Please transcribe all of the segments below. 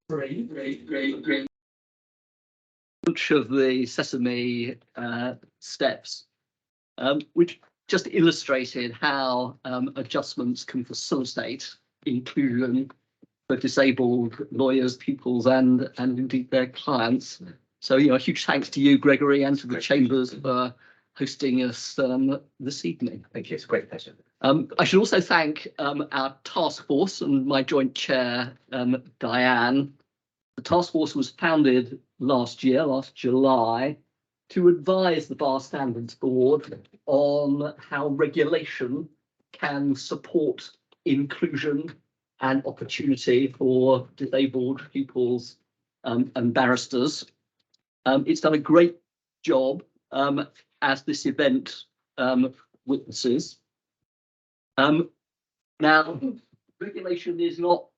Great. Much of the Sesame steps, which just illustrated how adjustments can facilitate inclusion for disabled lawyers, pupils, and indeed their clients. So, a huge thanks to you, Gregory, and to the Chambers for hosting us this evening. Thank you. It's a great pleasure. I should also thank our task force and my joint chair, Diane. The task force was founded last July, to advise the Bar Standards Board on how regulation can support inclusion and opportunity for disabled pupils and barristers. It's done a great job, as this event witnesses. Now, regulation is not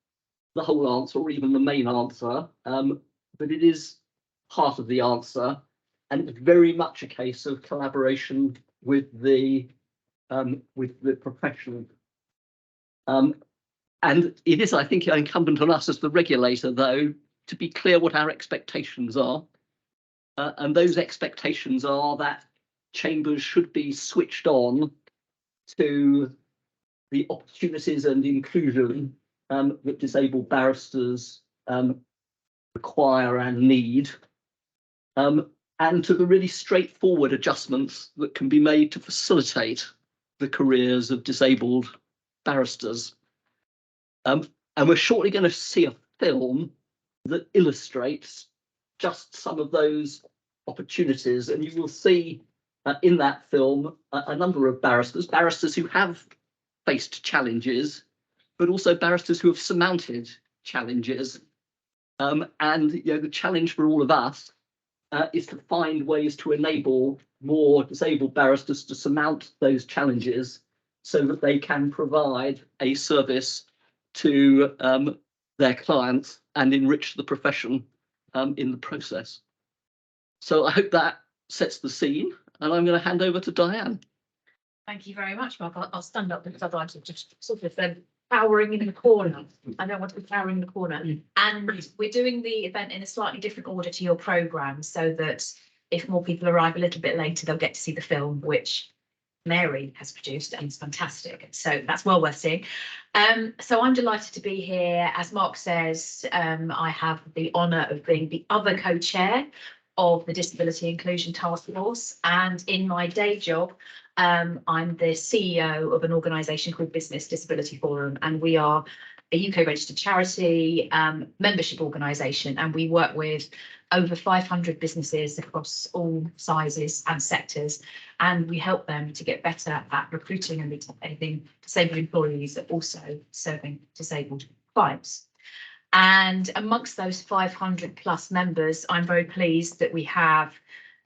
the whole answer or even the main answer, but it is part of the answer, and it's very much a case of collaboration with the profession. And it is, I think, incumbent on us as the regulator, though, to be clear what our expectations are. And those expectations are that chambers should be switched on to the opportunities and inclusion that disabled barristers require and need, and to the really straightforward adjustments that can be made to facilitate the careers of disabled barristers. And we're shortly going to see a film that illustrates just some of those opportunities, and you will see in that film a number of barristers who have faced challenges, but also barristers who have surmounted challenges. And the challenge for all of us is to find ways to enable more disabled barristers to surmount those challenges so that they can provide a service to their clients and enrich the profession in the process. So I hope that sets the scene, and I'm going to hand over to Diane. Thank you very much, Mark. I'll stand up because otherwise I'm just sort of cowering in the corner. I don't want to be cowering in the corner. And we're doing the event in a slightly different order to your programme, so that if more people arrive a little bit later, they'll get to see the film, which Mary has produced and it's fantastic. So that's well worth seeing. So I'm delighted to be here. As Mark says, I have the honour of being the other co-chair of the Disability Inclusion Task Force, and in my day job, I'm the CEO of an organisation called Business Disability Forum, and we are a UK registered charity membership organisation, and we work with over 500 businesses across all sizes and sectors, and we help them to get better at recruiting and retaining disabled employees, but also serving disabled clients. And amongst those 500 plus members, I'm very pleased that we have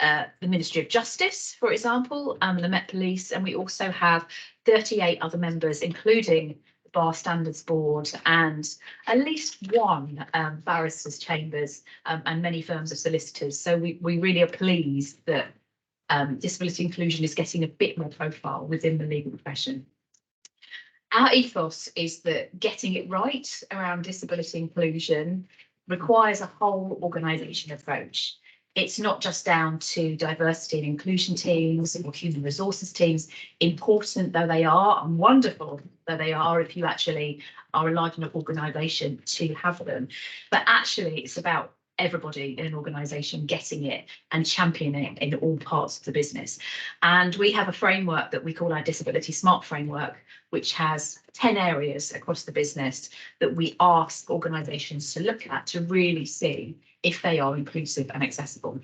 the Ministry of Justice, for example, the Met Police, and we also have 38 other members, including the Bar Standards Board and at least one barristers' chambers and many firms of solicitors. So we really are pleased that disability inclusion is getting a bit more profile within the legal profession. Our ethos is that getting it right around disability inclusion requires a whole organisation approach. It's not just down to diversity and inclusion teams or human resources teams, important though they are and wonderful though they are if you actually are a large enough organisation to have them. But actually it's about everybody in an organisation getting it and championing it in all parts of the business. And we have a framework that we call our Disability Smart Framework, which has 10 areas across the business that we ask organisations to look at to really see if they are inclusive and accessible.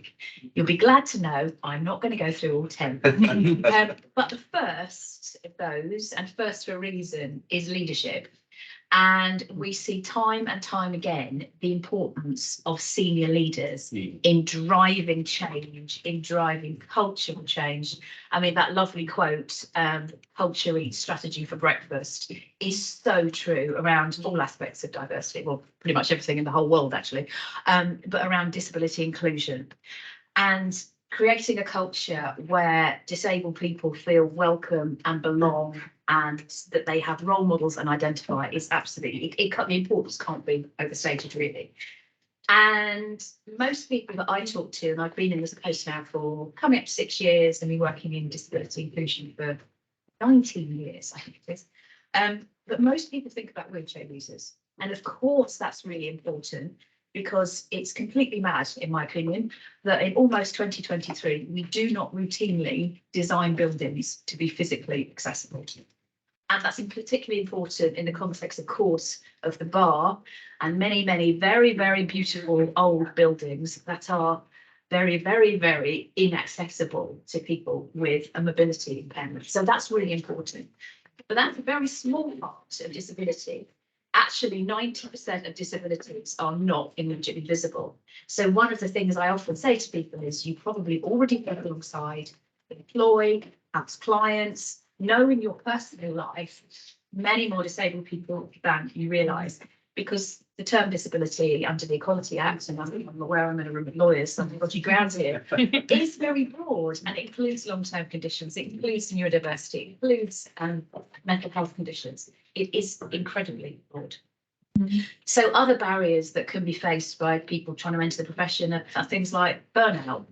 You'll be glad to know I'm not going to go through all 10. But the first of those, and first for a reason, is leadership. And we see time and time again the importance of senior leaders in driving change, in driving cultural change. I mean, that lovely quote, culture eats strategy for breakfast, is so true around all aspects of diversity, well, pretty much everything in the whole world, actually, but around disability inclusion. And creating a culture where disabled people feel welcome and belong and that they have role models and identify is absolutely, the importance can't be overstated really. And most people that I talk to, and I've been in this post now for coming up to 6 years, and been working in disability inclusion for 19 years, I think it is. But most people think about wheelchair users. And of course, that's really important because it's completely mad, in my opinion, that in almost 2023, we do not routinely design buildings to be physically accessible. And that's particularly important in the context, of course, of the Bar and many, many very, very beautiful old buildings that are very, very, very inaccessible to people with a mobility impairment. So that's really important. But that's a very small part of disability. Actually, 90% of disabilities are not immediately visible. So one of the things I often say to people is you probably already work alongside, employ, perhaps clients, know in your personal life many more disabled people than you realise, because the term disability under the Equality Act, and I'm aware I'm in a room of lawyers, so I've got you grounds here, is very broad, and it includes long-term conditions, it includes neurodiversity, it includes mental health conditions. It is incredibly broad. So other barriers that can be faced by people trying to enter the profession are things like burnout,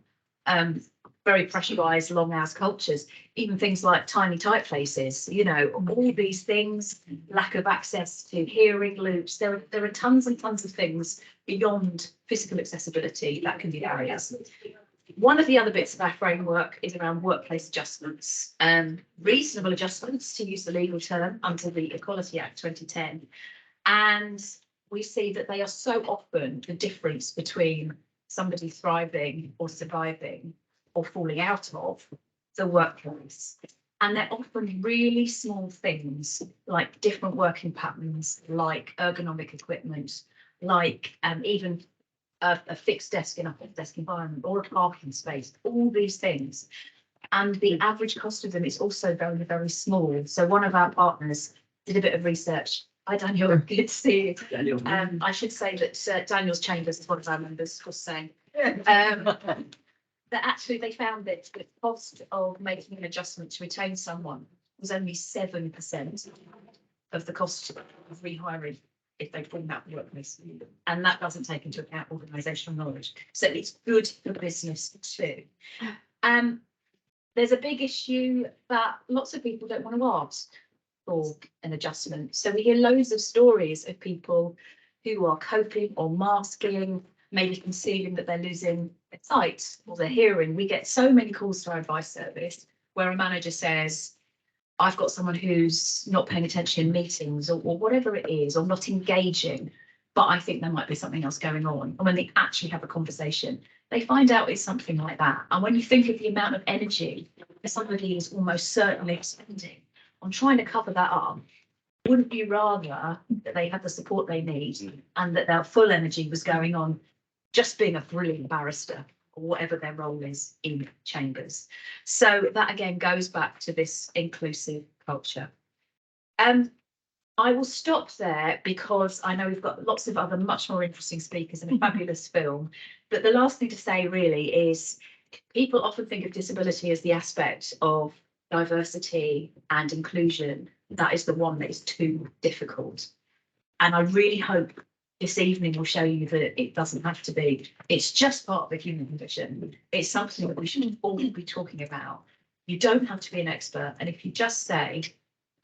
very pressurized, long hours cultures, even things like tiny typefaces, you know, all these things, lack of access to hearing loops. There are tons and tons of things beyond physical accessibility that can be barriers. One of the other bits of our framework is around workplace adjustments, reasonable adjustments, to use the legal term, under the Equality Act 2010. And we see that they are so often the difference between somebody thriving or surviving or falling out of the workplace. And they're often really small things like different working patterns, like ergonomic equipment, like even a fixed desk in a hot desk environment or a parking space, all these things. And the average cost of them is also very, very small. So one of our partners did a bit of research. Hi, Daniel, good to see you. Daniel. I should say that Daniel's Chambers is one of our members, was saying. That actually they found that the cost of making an adjustment to retain someone was only 7% of the cost of rehiring if they'd fallen out of the workplace. And that doesn't take into account organisational knowledge. So it's good for business too. There's a big issue that lots of people don't want to ask for an adjustment. So we hear loads of stories of people who are coping or masking, maybe concealing that they're losing their sight or their hearing. We get so many calls to our advice service where a manager says, I've got someone who's not paying attention in meetings or whatever it is, or not engaging, but I think there might be something else going on. And when they actually have a conversation, they find out it's something like that. And when you think of the amount of energy that somebody is almost certainly spending on trying to cover that up, wouldn't you rather that they had the support they need and that their full energy was going on just being a brilliant barrister or whatever their role is in chambers? So that again goes back to this inclusive culture. I will stop there because I know we've got lots of other much more interesting speakers and a fabulous film. But the last thing to say really is people often think of disability as the aspect of diversity and inclusion that is the one that is too difficult. And I really hope this evening will show you that it doesn't have to be. It's just part of the human condition. It's something that we should all be talking about. You don't have to be an expert. And if you just say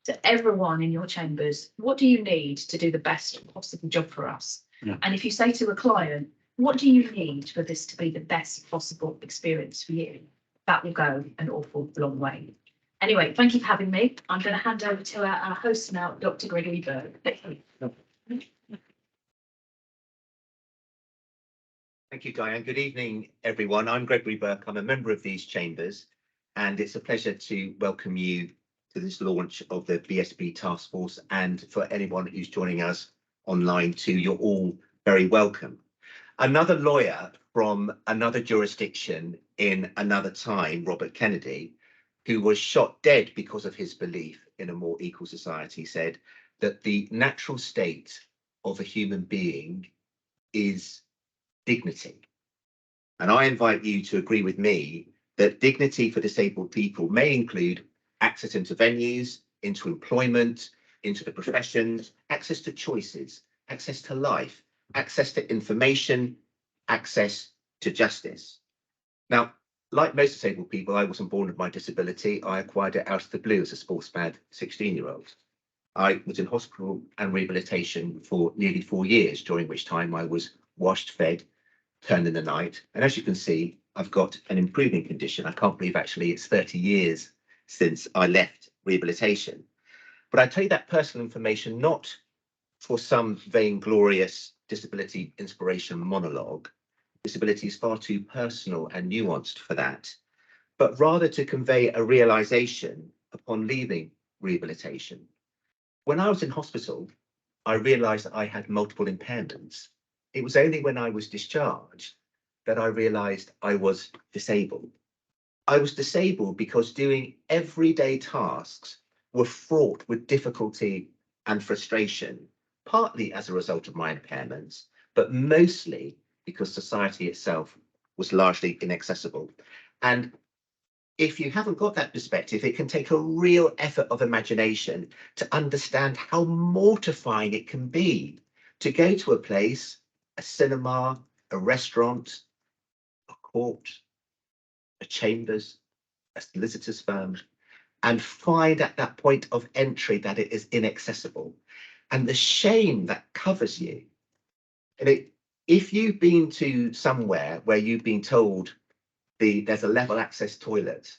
to everyone in your chambers, what do you need to do the best possible job for us? Yeah. And if you say to a client, what do you need for this to be the best possible experience for you? That will go an awful long way. Anyway, thank you for having me. I'm going to hand over to our host now, Dr. Gregory Berg. Thank you. Thank you, Diane. Good evening, everyone. I'm Gregory Burke. I'm a member of these chambers, and it's a pleasure to welcome you to this launch of the BSB Task Force. And for anyone who's joining us online too, you're all very welcome. Another lawyer from another jurisdiction in another time, Robert Kennedy, who was shot dead because of his belief in a more equal society, said that the natural state of a human being is dignity. And I invite you to agree with me that dignity for disabled people may include access into venues, into employment, into the professions, access to choices, access to life, access to information, access to justice. Now, like most disabled people, I wasn't born with my disability. I acquired it out of the blue as a sports mad 16-year-old. I was in hospital and rehabilitation for nearly 4 years, during which time I was washed, fed, turned in the night. And as you can see, I've got an improving condition. I can't believe actually it's 30 years since I left rehabilitation. But I tell you that personal information not for some vainglorious disability inspiration monologue. Disability is far too personal and nuanced for that, but rather to convey a realization upon leaving rehabilitation. When I was in hospital, I realized that I had multiple impairments. It was only when I was discharged that I realized I was disabled. I was disabled because doing everyday tasks were fraught with difficulty and frustration, partly as a result of my impairments, but mostly because society itself was largely inaccessible. And if you haven't got that perspective, it can take a real effort of imagination to understand how mortifying it can be to go to a place, a cinema, a restaurant, a court, a chambers, a solicitor's firm, and find at that point of entry that it is inaccessible. And the shame that covers you. And if you've been to somewhere where you've been told there's a level access toilet,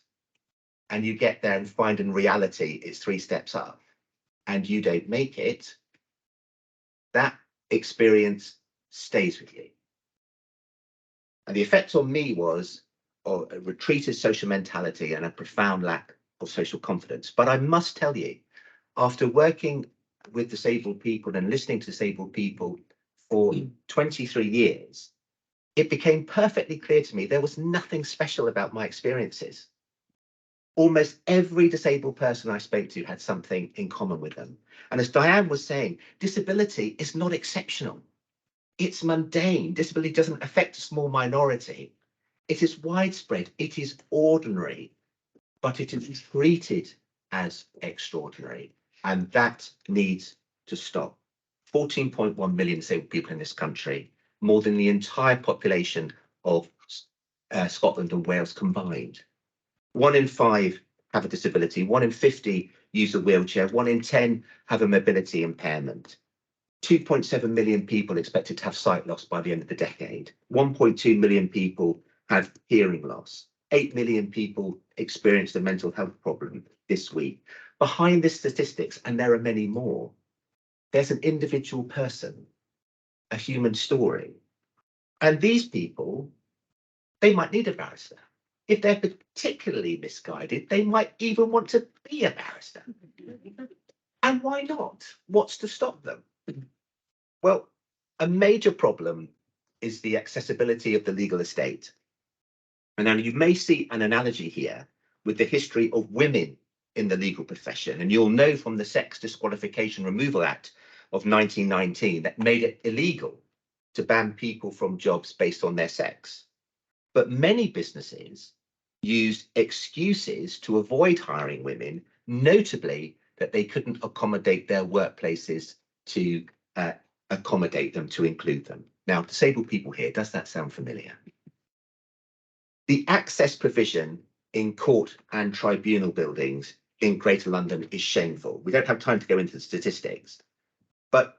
and you get there and find in reality it's 3 steps up, and you don't make it, that experience stays with you. And the effect on me was a retreated social mentality and a profound lack of social confidence. But I must tell you, after working with disabled people and listening to disabled people for 23 years, it became perfectly clear to me there was nothing special about my experiences. Almost every disabled person I spoke to had something in common with them. And as Diane was saying, disability is not exceptional. It's mundane. Disability doesn't affect a small minority. It is widespread. It is ordinary, but it is treated as extraordinary. And that needs to stop. 14.1 million disabled people in this country, more than the entire population of Scotland and Wales combined. 1 in 5 have a disability, 1 in 50 use a wheelchair, 1 in 10 have a mobility impairment. 2.7 million people expected to have sight loss by the end of the decade. 1.2 million people have hearing loss. 8 million people experienced a mental health problem this week. Behind the statistics, and there are many more, there's an individual person, a human story. And these people, they might need a barrister. If they're particularly misguided, they might even want to be a barrister. And why not? What's to stop them? Well, a major problem is the accessibility of the legal estate. And now you may see an analogy here with the history of women in the legal profession. And you'll know from the Sex Disqualification Removal Act of 1919 that made it illegal to ban people from jobs based on their sex. But many businesses used excuses to avoid hiring women, notably that they couldn't accommodate their workplaces to accommodate them, to include them. Now, disabled people here, does that sound familiar? The access provision in court and tribunal buildings in Greater London is shameful. We don't have time to go into the statistics, but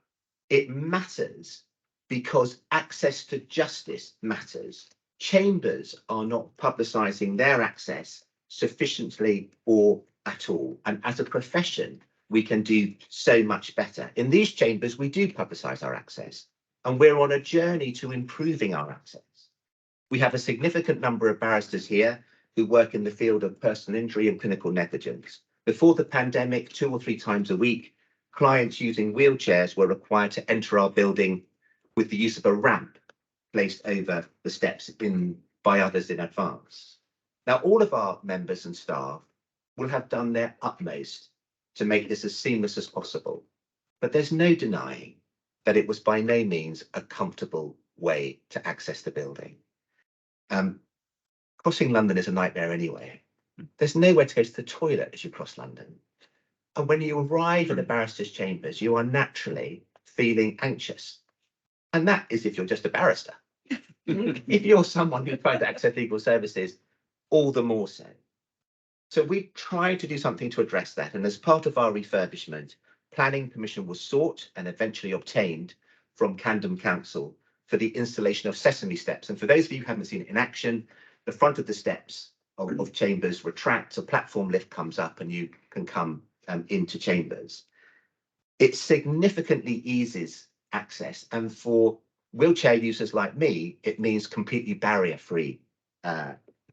it matters because access to justice matters. Chambers are not publicising their access sufficiently or at all. And as a profession, we can do so much better. In these chambers, we do publicise our access, and we're on a journey to improving our access. We have a significant number of barristers here who work in the field of personal injury and clinical negligence. Before the pandemic, 2 or 3 times a week, clients using wheelchairs were required to enter our building with the use of a ramp placed over the steps by others in advance. Now, all of our members and staff will have done their utmost to make this as seamless as possible, but there's no denying that it was by no means a comfortable way to access the building. Crossing London is a nightmare anyway. There's nowhere to go to the toilet as you cross London. And when you arrive in the barrister's chambers, you are naturally feeling anxious. And that is if you're just a barrister. If you're someone who's trying to access legal services, all the more so. So we tried to do something to address that, and as part of our refurbishment, planning permission was sought and eventually obtained from Camden Council for the installation of sesame steps. And for those of you who haven't seen it in action, the front of the steps of chambers retracts, a platform lift comes up, and you can come into chambers. It significantly eases access, and for wheelchair users like me, it means completely barrier-free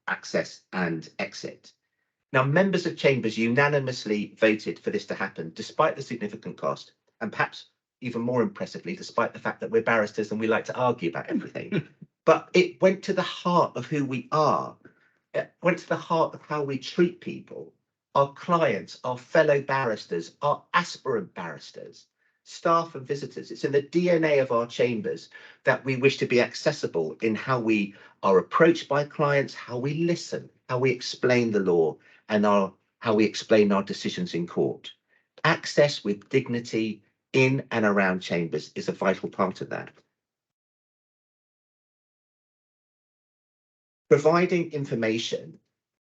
access and exit. Now, members of chambers unanimously voted for this to happen, despite the significant cost, and perhaps even more impressively, despite the fact that we're barristers and we like to argue about everything. But it went to the heart of who we are. It went to the heart of how we treat people, our clients, our fellow barristers, our aspirant barristers, staff and visitors. It's in the DNA of our chambers that we wish to be accessible in how we are approached by clients, how we listen, how we explain the law, and how we explain our decisions in court. Access with dignity in and around chambers is a vital part of that. Providing information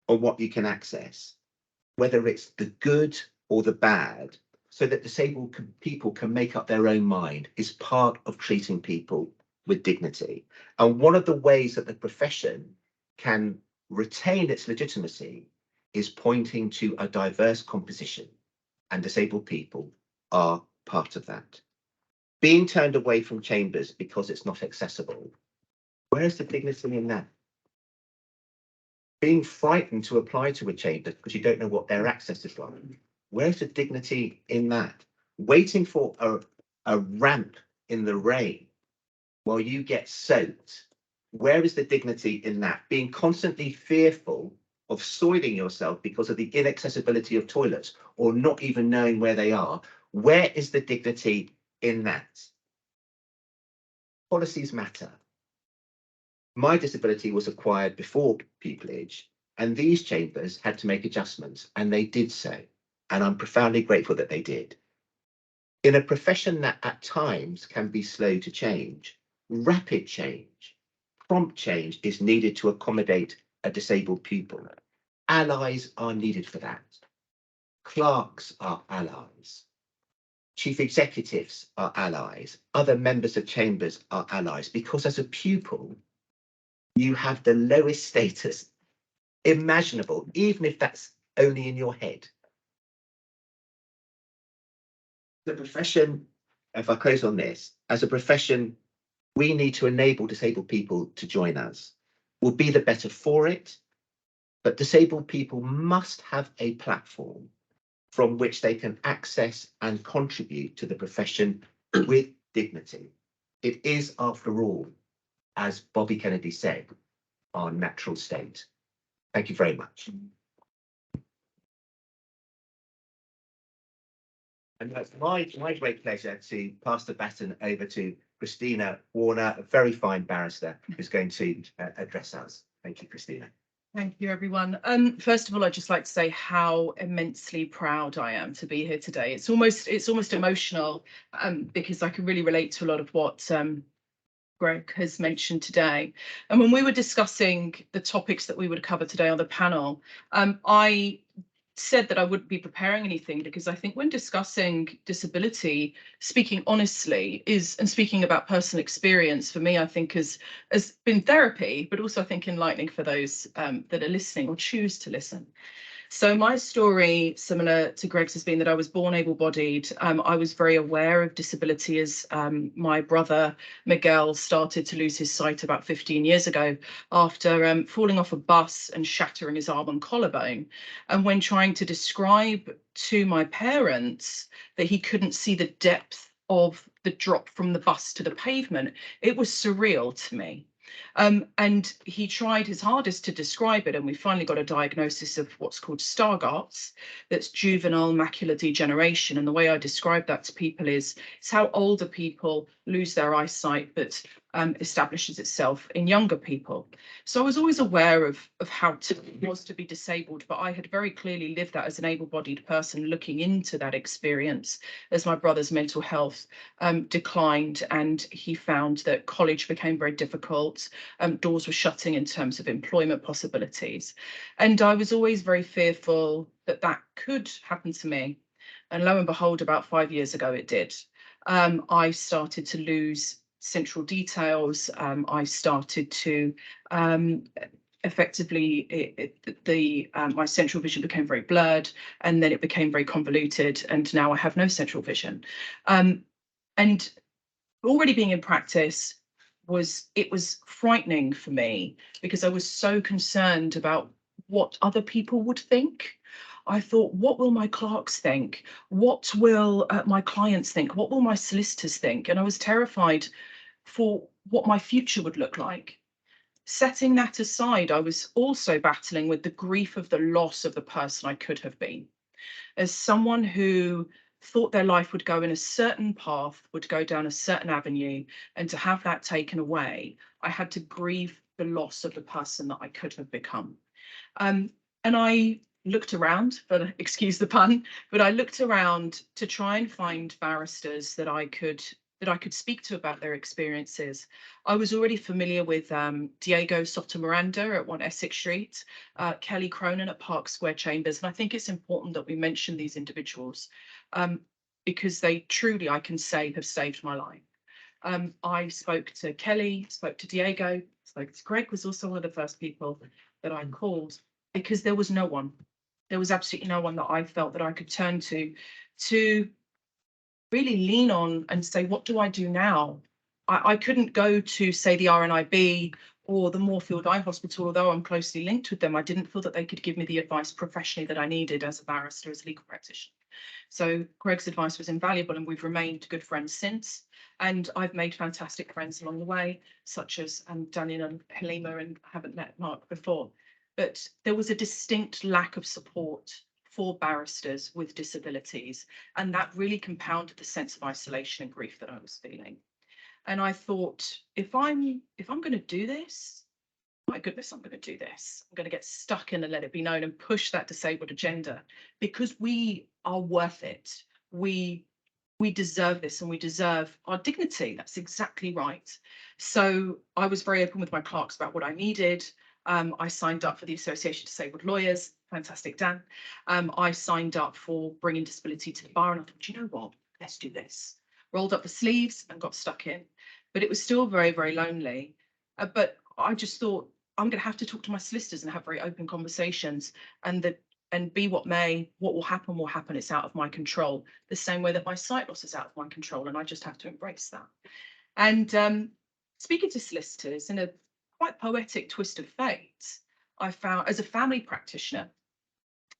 on what you can access, whether it's the good or the bad, so that disabled people can make up their own mind, is part of treating people with dignity. And one of the ways that the profession can retain its legitimacy is pointing to a diverse composition, and disabled people are part of that. Being turned away from chambers because it's not accessible, where's the dignity in that? Being frightened to apply to a chamber because you don't know what their access is like, where's the dignity in that? Waiting for a ramp in the rain while you get soaked, where is the dignity in that? Being constantly fearful of soiling yourself because of the inaccessibility of toilets or not even knowing where they are, where is the dignity in that? Policies matter. My disability was acquired before pupillage, and these chambers had to make adjustments, and they did so. And I'm profoundly grateful that they did. In a profession that at times can be slow to change, rapid change, prompt change is needed to accommodate a disabled pupil. Allies are needed for that. Clerks are allies. Chief executives are allies. Other members of chambers are allies, because as a pupil, you have the lowest status imaginable, even if that's only in your head. The profession, if I close on this, as a profession, we need to enable disabled people to join us. We'll be the better for it, but disabled people must have a platform from which they can access and contribute to the profession with dignity. It is, after all, as Bobby Kennedy said, our natural state. Thank you very much. And that's my great pleasure to pass the baton over to Christina Warner, a very fine barrister who's going to address us. Thank you, Christina. Thank you, everyone. First of all, I'd just like to say how immensely proud I am to be here today. It's almost emotional because I can really relate to a lot of what Greg has mentioned today. And when we were discussing the topics that we would cover today on the panel, I said that I wouldn't be preparing anything because I think when discussing disability, speaking honestly and speaking about personal experience for me, I think has been therapy, but also I think enlightening for those that are listening or choose to listen. So my story, similar to Greg's, has been that I was born able-bodied. I was very aware of disability as my brother Miguel started to lose his sight about 15 years ago after falling off a bus and shattering his arm and collarbone. And when trying to describe to my parents that he couldn't see the depth of the drop from the bus to the pavement, it was surreal to me. And he tried his hardest to describe it, and we finally got a diagnosis of what's called Stargardt's, that's juvenile macular degeneration. And the way I describe that to people is it's how older people lose their eyesight, but establishes itself in younger people. So I was always aware of how tough it was to be disabled, but I had very clearly lived that as an able-bodied person, looking into that experience as my brother's mental health declined, and he found that college became very difficult. Doors were shutting in terms of employment possibilities. And I was always very fearful that that could happen to me. And lo and behold, about 5 years ago, it did. I started to lose central details. I started to effectively my central vision became very blurred, and then it became very convoluted, and now I have no central vision. And already being in practice was frightening for me, because I was so concerned about what other people would think. I thought, what will my clerks think? What will my clients think? What will my solicitors think? And I was terrified for what my future would look like. Setting that aside, I was also battling with the grief of the loss of the person I could have been. As someone who thought their life would go in a certain path, would go down a certain avenue, and to have that taken away, I had to grieve the loss of the person that I could have become. And I looked around, but excuse the pun, but I looked around to try and find barristers that I could speak to about their experiences. I was already familiar with Diego Sotomiranda at 1 Essex Street, Kelly Cronin at Park Square Chambers, and I think it's important that we mention these individuals because they truly, I can say, have saved my life. I spoke to Kelly, spoke to Diego, spoke to Greg, was also one of the first people that I called, because there was no one. There was absolutely no one that I felt that I could turn to really lean on and say, what do I do now? I couldn't go to, say, the RNIB or the Moorfield Eye Hospital, although I'm closely linked with them. I didn't feel that they could give me the advice professionally that I needed as a barrister, as a legal practitioner. So Greg's advice was invaluable, and we've remained good friends since. And I've made fantastic friends along the way, such as Daniel and Halima, and I haven't met Mark before. But there was a distinct lack of support for barristers with disabilities, and that really compounded the sense of isolation and grief that I was feeling. And I thought, if I'm going to do this, my goodness, I'm going to do this. I'm going to get stuck in and let it be known and push that disabled agenda, because we are worth it. We deserve this, and we deserve our dignity. That's exactly right. So I was very open with my clerks about what I needed. I signed up for the Association of Disabled Lawyers. Fantastic, Dan. I signed up for bringing disability to the bar, and I thought, you know what, let's do this. Rolled up the sleeves and got stuck in. But it was still very, very lonely. But I just thought, I'm going to have to talk to my solicitors and have very open conversations, and be what may, what will happen will happen. It's out of my control, the same way that my sight loss is out of my control, and I just have to embrace that. And speaking to solicitors, in a quite poetic twist of fate, I found, as a family practitioner,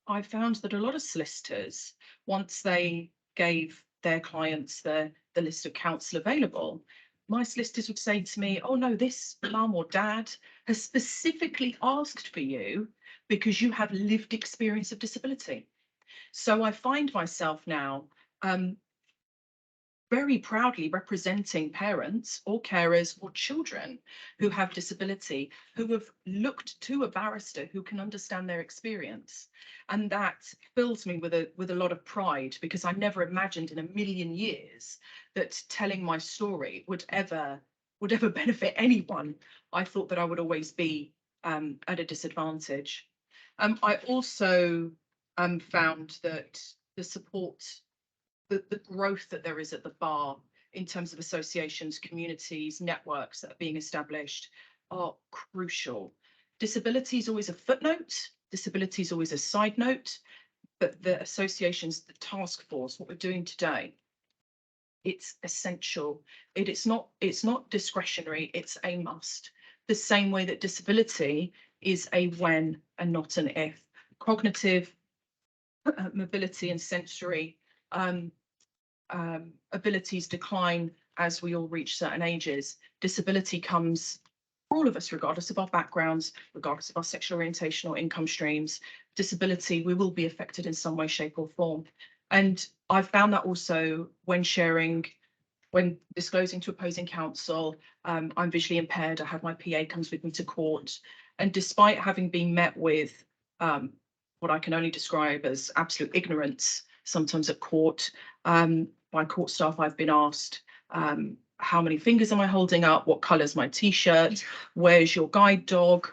I found that a lot of solicitors, once they gave their clients the list of counsel available, my solicitors would say to me, oh no, this mum or dad has specifically asked for you because you have lived experience of disability. So I find myself now very proudly representing parents or carers or children who have disability, who have looked to a barrister who can understand their experience. And that fills me with a lot of pride, because I never imagined in a million years that telling my story would ever benefit anyone. I thought that I would always be at a disadvantage. I also found that the support, the growth that there is at the bar in terms of associations, communities, networks that are being established are crucial. Disability is always a footnote, disability is always a side note, but the associations, the task force, what we're doing today, it's essential. It's not discretionary, it's a must. The same way that disability is a when and not an if. Cognitive, mobility and sensory abilities decline as we all reach certain ages. Disability comes for all of us, regardless of our backgrounds, regardless of our sexual orientation or income streams. Disability, we will be affected in some way, shape or form. And I've found that also when sharing when disclosing to opposing counsel, I'm visually impaired. I have my PA comes with me to court. And despite having been met with what I can only describe as absolute ignorance, sometimes at court, by court staff, I've been asked, how many fingers am I holding up? What colour's my T-shirt? Where's your guide dog?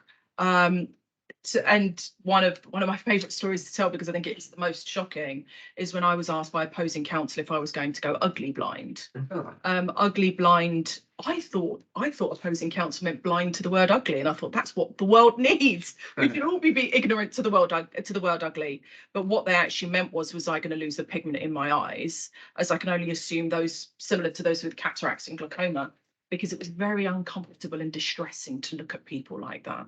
And one of my favourite stories to tell, because I think it's the most shocking, is when I was asked by opposing counsel if I was going to go ugly blind. Ugly blind. I thought opposing counsel meant blind to the word ugly, and I thought that's what the world needs. We can all be ignorant to the word ugly. But what they actually meant was I going to lose the pigment in my eyes, as I can only assume those similar to those with cataracts and glaucoma, because it was very uncomfortable and distressing to look at people like that.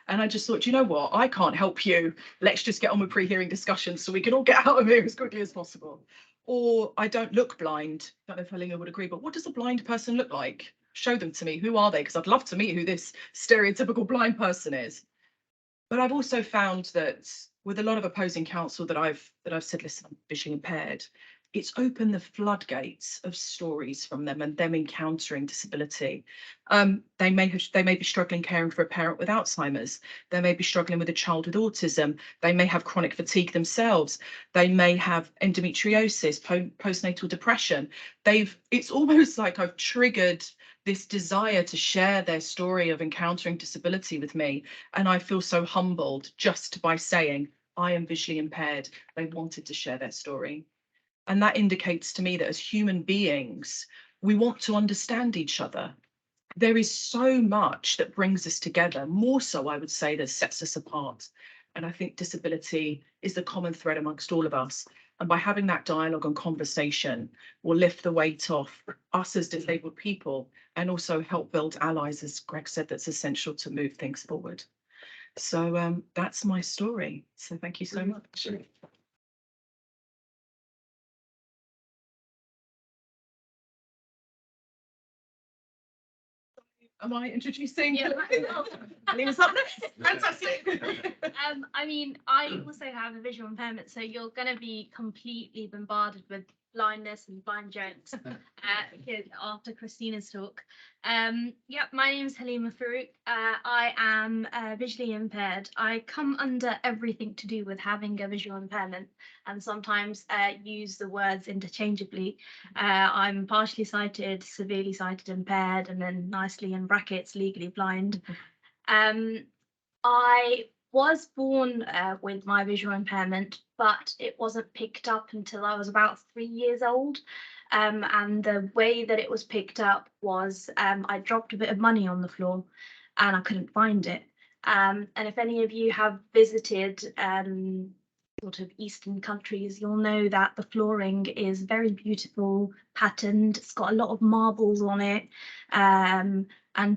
And I just thought, you know what, I can't help you. Let's just get on with pre-hearing discussions so we can all get out of here as quickly as possible. Or I don't look blind. I don't know if Helena would agree, but what does a blind person look like? Show them to me. Who are they? Because I'd love to meet who this stereotypical blind person is. But I've also found that with a lot of opposing counsel that I've said, listen, I'm visually impaired, it's opened the floodgates of stories from them and them encountering disability. They may be struggling caring for a parent with Alzheimer's. They may be struggling with a child with autism. They may have chronic fatigue themselves. They may have endometriosis, postnatal depression. It's almost like I've triggered this desire to share their story of encountering disability with me. And I feel so humbled just by saying, I am visually impaired. They wanted to share their story. And that indicates to me that as human beings, we want to understand each other. There is so much that brings us together, more so, I would say, that sets us apart. And I think disability is the common thread amongst all of us. And by having that dialogue and conversation, will lift the weight off us as disabled people and also help build allies, as Greg said, that's essential to move things forward. So that's my story. So thank you so much. Am I introducing? Yeah. Helena's up next. Fantastic. I mean, I also have a visual impairment, so you're going to be completely bombarded with blindness and blind jokes after Christina's talk. Yeah, my name is Halima Farouk. I am visually impaired. I come under everything to do with having a visual impairment, and sometimes use the words interchangeably. I'm partially sighted, severely sighted, impaired, and then nicely in brackets, legally blind. I was born with my visual impairment, but it wasn't picked up until I was about 3 years old. And the way that it was picked up was I dropped a bit of money on the floor and I couldn't find it. And if any of you have visited sort of Eastern countries, you'll know that the flooring is very beautiful, patterned. It's got a lot of marbles on it. And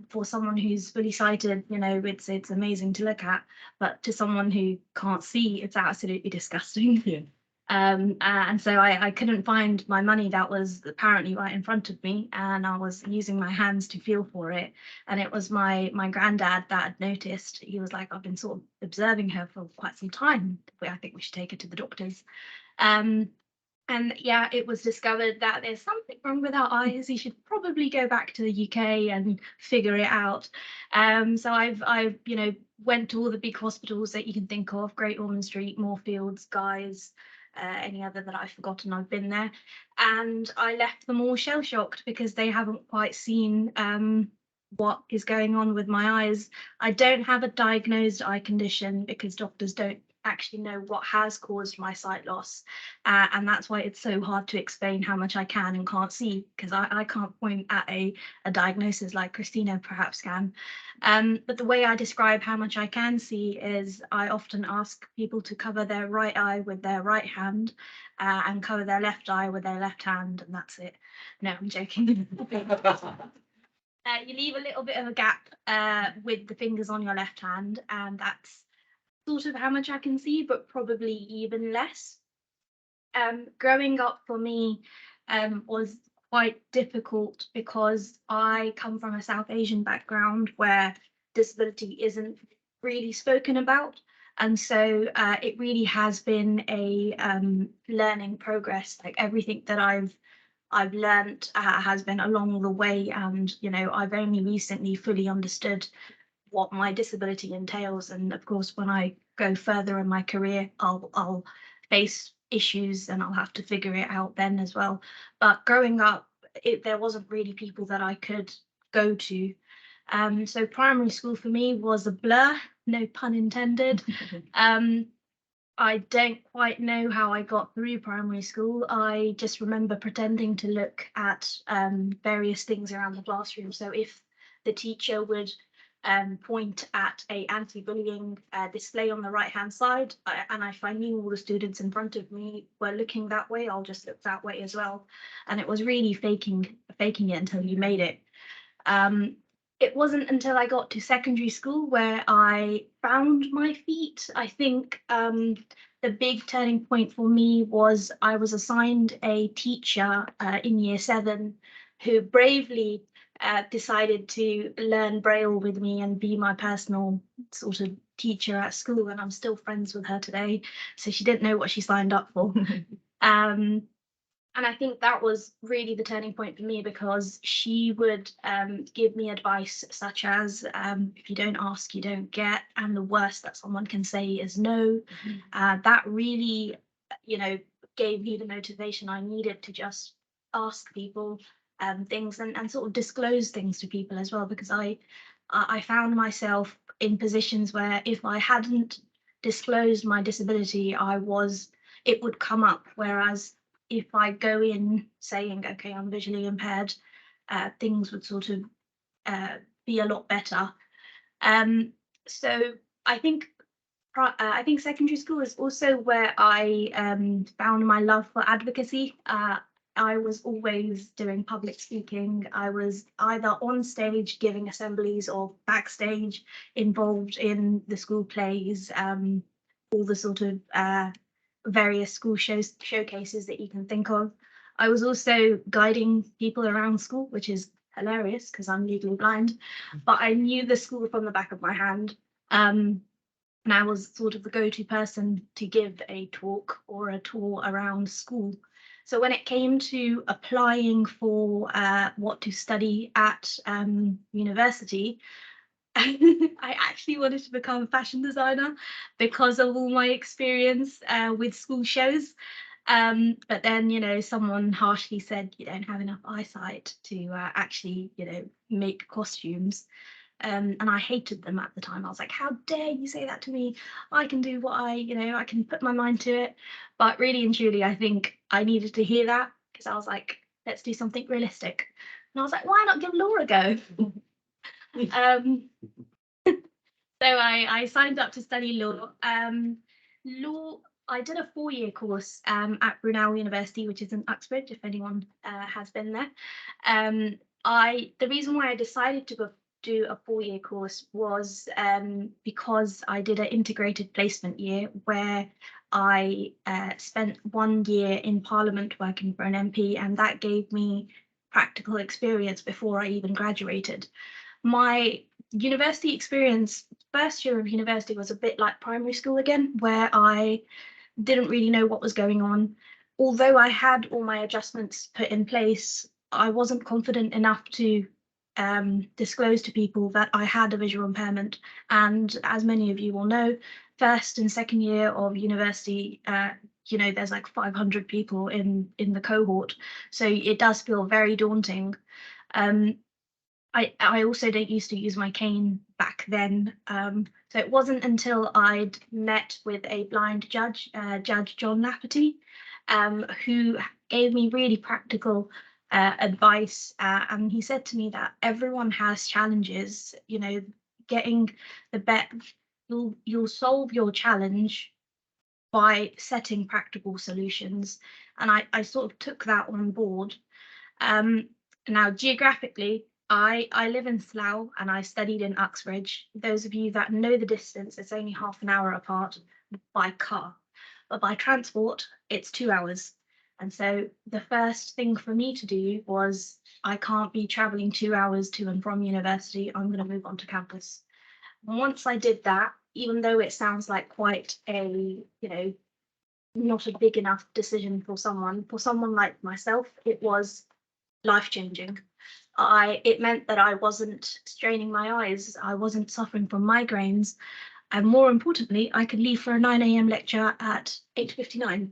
for someone who's fully sighted, you know, it's amazing to look at. But to someone who can't see, it's absolutely disgusting. Yeah. And so I couldn't find my money that was apparently right in front of me, and I was using my hands to feel for it. And it was my granddad that had noticed. He was like, I've been sort of observing her for quite some time. I think we should take her to the doctors. And yeah, it was discovered that there's something wrong with our eyes. You should probably go back to the UK and figure it out. So I've you know, went to all the big hospitals that you can think of: Great Ormond Street, Moorfields, Guy's, any other that I've forgotten. I've been there, and I left them all shell-shocked because they haven't quite seen what is going on with my eyes. I don't have a diagnosed eye condition because doctors don't actually know what has caused my sight loss, and that's why it's so hard to explain how much I can and can't see, because I can't point at a diagnosis like Christina perhaps can. But the way I describe how much I can see is I often ask people to cover their right eye with their right hand and cover their left eye with their left hand, and that's it. No, I'm joking. You leave a little bit of a gap with the fingers on your left hand, and that's sort of how much I can see, but probably even less. Growing up for me was quite difficult because I come from a South Asian background where disability isn't really spoken about. And so it really has been a learning progress. Like everything that I've I've learnt has been along the way, and I've only recently fully understood what my disability entails. And of course, when I go further in my career, I'll face issues and I'll have to figure it out then as well. But growing up, there wasn't really people that I could go to. So primary school for me was a blur, no pun intended. I don't quite know how I got through primary school. I just remember pretending to look at various things around the classroom. So if the teacher would point at a anti-bullying display on the right hand side, and if I knew all the students in front of me were looking that way, I'll just look that way as well. And it was really faking it until you made it. It wasn't until I got to secondary school where I found my feet. I think the big turning point for me was I was assigned a teacher in year 7 who bravely decided to learn Braille with me and be my personal sort of teacher at school. And I'm still friends with her today. So she didn't know what she signed up for. And I think that was really the turning point for me, because she would give me advice such as, if you don't ask, you don't get. And the worst that someone can say is no. That really, gave me the motivation I needed to just ask people things and sort of disclose things to people as well, because I found myself in positions where if I hadn't disclosed my disability, it would come up. Whereas if I go in saying, okay, I'm visually impaired, things would sort of be a lot better. So I think secondary school is also where I found my love for advocacy. I was always doing public speaking. I was either on stage giving assemblies or backstage involved in the school plays, all the sort of various school showcases that you can think of. I was also guiding people around school, which is hilarious because I'm legally blind, but I knew the school from the back of my hand. And I was sort of the go-to person to give a talk or a tour around school. So when it came to applying for what to study at university, I actually wanted to become a fashion designer because of all my experience with school shows. But then, someone harshly said you don't have enough eyesight to actually, make costumes. And I hated them at the time. I was like, how dare you say that to me? I can do what I can put my mind to it. But really and truly, I think I needed to hear that, because I was like, let's do something realistic. And I was like, why not give law a go? So I signed up to study law. I did a 4-year course at Brunel University, which is in Uxbridge, if anyone has been there. The reason why I decided to do a 4-year course was because I did an integrated placement year where I spent 1 year in Parliament working for an MP, and that gave me practical experience before I even graduated. My university experience, first year of university, was a bit like primary school again, where I didn't really know what was going on. Although I had all my adjustments put in place, I wasn't confident enough to disclose to people that I had a visual impairment. And as many of you will know, first and second year of university, there's like 500 people in the cohort. So it does feel very daunting. I also don't used to use my cane back then. So it wasn't until I'd met with a blind judge, Judge John Lafferty, who gave me really practical advice. And he said to me that everyone has challenges, getting the bet, you'll solve your challenge by setting practical solutions. And I sort of took that on board. Now, geographically, I live in Slough and I studied in Uxbridge. Those of you that know the distance, it's only half an hour apart by car, but by transport, it's 2 hours. And so the first thing for me to do was, I can't be traveling 2 hours to and from university. I'm going to move on to campus. And once I did that, even though it sounds like quite a, not a big enough decision for someone. For someone like myself, it was life-changing. It meant that I wasn't straining my eyes, I wasn't suffering from migraines, and more importantly, I could leave for a 9 a.m. lecture at 8:59.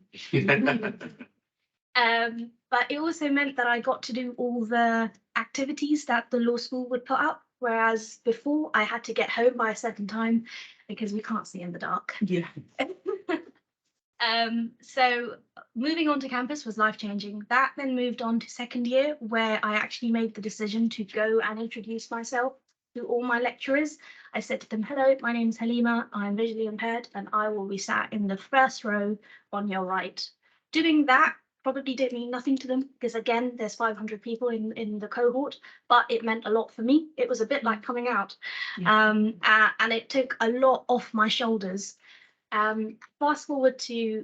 But it also meant that I got to do all the activities that the law school would put up, whereas before I had to get home by a certain time because we can't see in the dark. Yeah. So moving on to campus was life-changing. That then moved on to second year, where I actually made the decision to go and introduce myself to all my lecturers. I said to them, hello, my name's Halima, I'm visually impaired, and I will be sat in the first row on your right. Doing that probably did mean nothing to them, because again, there's 500 people in the cohort, but it meant a lot for me. It was a bit like coming out. And it took a lot off my shoulders. Fast forward to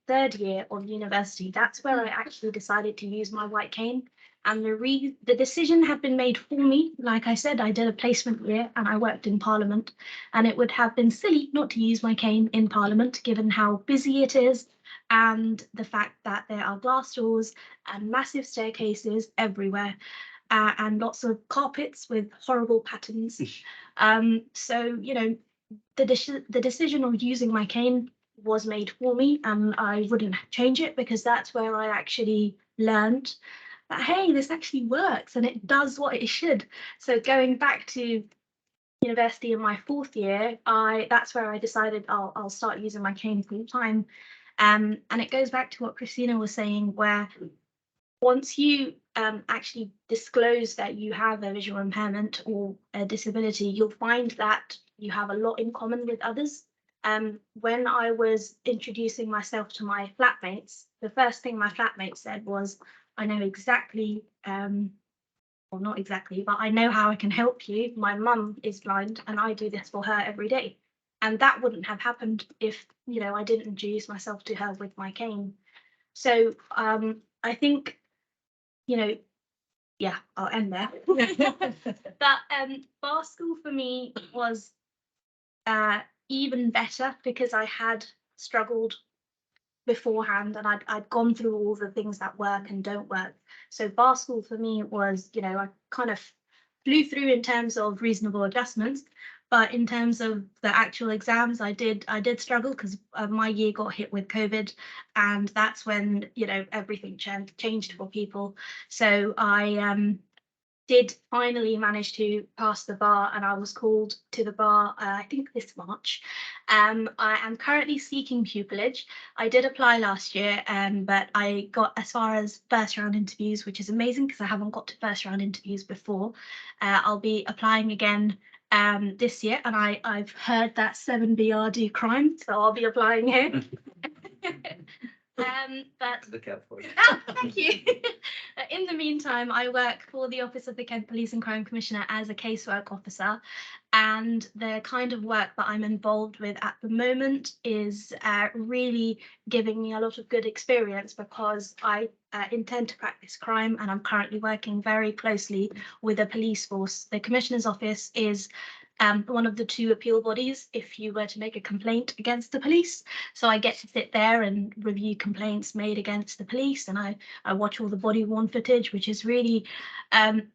third year of university, that's where I actually decided to use my white cane. And the decision had been made for me. Like I said, I did a placement year and I worked in Parliament, and it would have been silly not to use my cane in Parliament, given how busy it is and the fact that there are glass doors and massive staircases everywhere, and lots of carpets with horrible patterns. So, you know, the decision of using my cane was made for me, and I wouldn't change it, because that's where I actually learned that, hey, this actually works and it does what it should. So going back to university in my fourth year, that's where I decided I'll start using my cane full time. And it goes back to what Christina was saying, where once you actually disclose that you have a visual impairment or a disability, you'll find that you have a lot in common with others. When I was introducing myself to my flatmates, the first thing my flatmate said was, I know exactly, well, not exactly, but I know how I can help you. My mum is blind and I do this for her every day. And that wouldn't have happened if, you know, I didn't introduce myself to her with my cane. So I think, you know, yeah, I'll end there. But bar school for me was even better, because I had struggled beforehand and I'd gone through all the things that work and don't work. So bar school for me was, you know, I kind of flew through in terms of reasonable adjustments, but in terms of the actual exams, I did struggle, because my year got hit with COVID, and that's when, you know, everything changed for people. So I did finally manage to pass the bar, and I was called to the bar, I think this March. I am currently seeking pupillage. I did apply last year, but I got as far as first round interviews, which is amazing because I haven't got to first round interviews before. I'll be applying again this year, and I've heard that 7BR do crime, so I'll be applying here. But Look out for it. thank you. In the meantime, I work for the Office of the Kent Police and Crime Commissioner as a casework officer, and the kind of work that I'm involved with at the moment is really giving me a lot of good experience, because I intend to practice crime, and I'm currently working very closely with a police force. The Commissioner's Office is one of the two appeal bodies if you were to make a complaint against the police. So I get to sit there and review complaints made against the police, and I watch all the body worn footage, which is really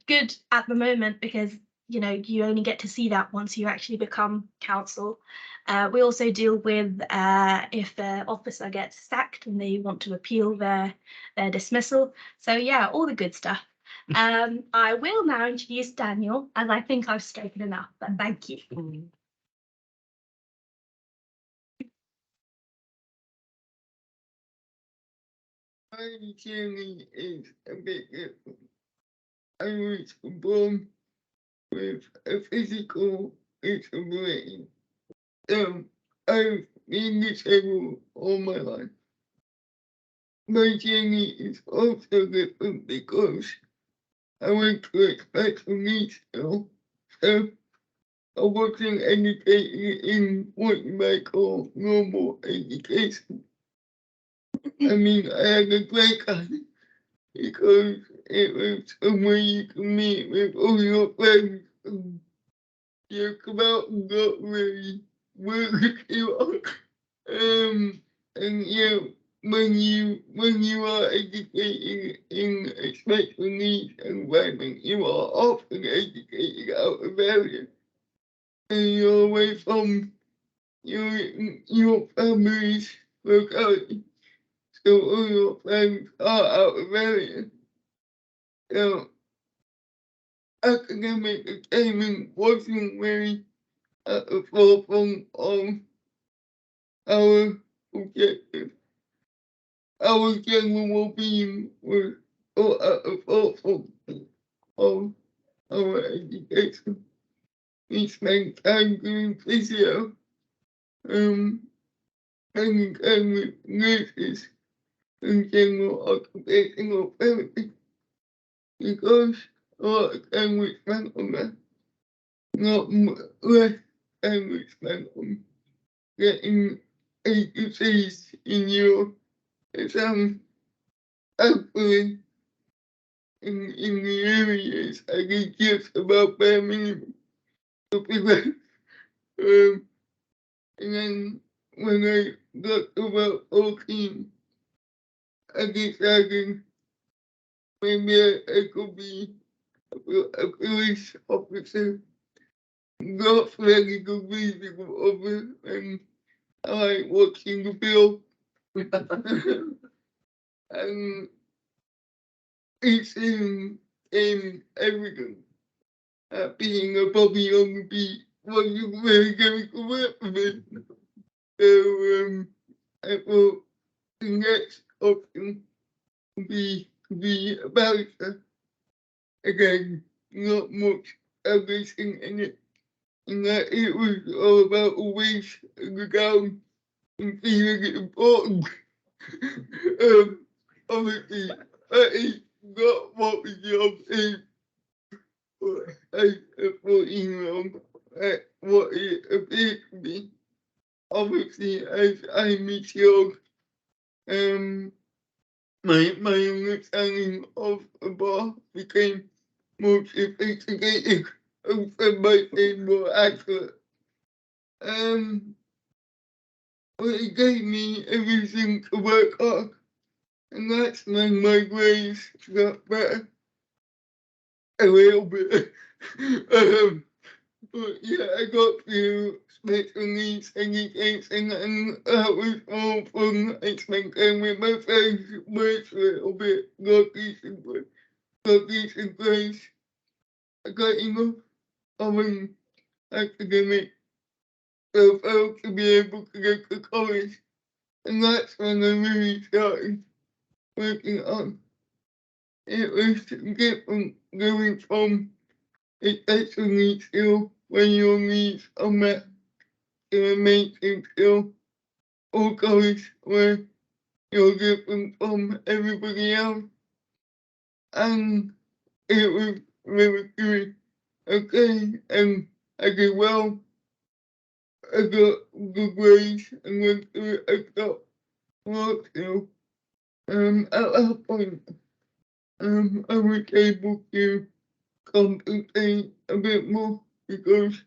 good at the moment, because, you know, you only get to see that once you actually become counsel. We also deal with if the officer gets sacked and they want to appeal their dismissal. So yeah, all the good stuff. I will now introduce Daniel, as I think I've spoken enough, but thank you. My journey is a bit different. I was born with a physical disability. So I've been disabled all my life. My journey is also different because I went to a special needs school, so I wasn't educated in what you might call normal education. I mean, I had a great time because it was somewhere you can meet with all your friends. You come out and not really work you up. and when you are educating in a special needs environment, you are often educated out of area, and you're away from your family's locality. So all your friends are out of area. So academic attainment wasn't really at the forefront of our objective. Our general well-being was not at the forefront of our education. We spent time doing physio, spending time with nurses and general occupational therapy, because a lot of time was spent on that, less time was spent on getting AQCs in your exam. Hopefully, in the areas, I did just about bare minimum. And then when I got to about 14, I decided maybe I could be a police officer. Not very good reason of it, and I like watching the film. And it's in evident that being a Bobby on the beat wasn't really going to work for me. So I thought the next option would be a barrister. Again, not much everything in it. And that it was all about always the down and feeling it important. Obviously, that is not what the job is. As a 14-year-old, what it appears to be. Obviously, as I matured, my understanding of the bar became more sophisticated and might be more accurate. But it gave me a reason to work hard, and that's when my grades got better. A little bit. But yeah, I got through special needs education, and that was all fun. I spent time with my friends, worked a little bit, got decent grades. I got enough of an academic profile to be able to get to college, and that's when I really started working on. It was different going from a special needs skill when your needs are met to a mainstream skill or college where you're different from everybody else. And it was really good. Okay, and I did well. I got good grades and went through a top work skill. At that point, I was able to compensate a bit more because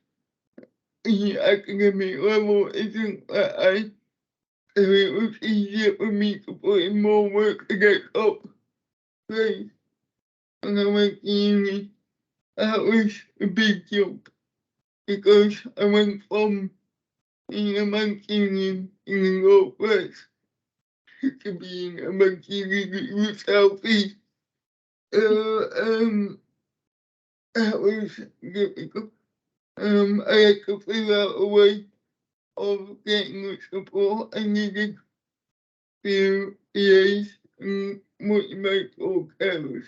the academic level isn't that high. So it was easier for me to put in more work to get up grades. When I went to uni, that was a big jump because I went from being a Mancunian in the Northwest to being a Mancunian in the Southeast. That was difficult. I had to figure out a way of getting the support I needed through PAs and motivational carers.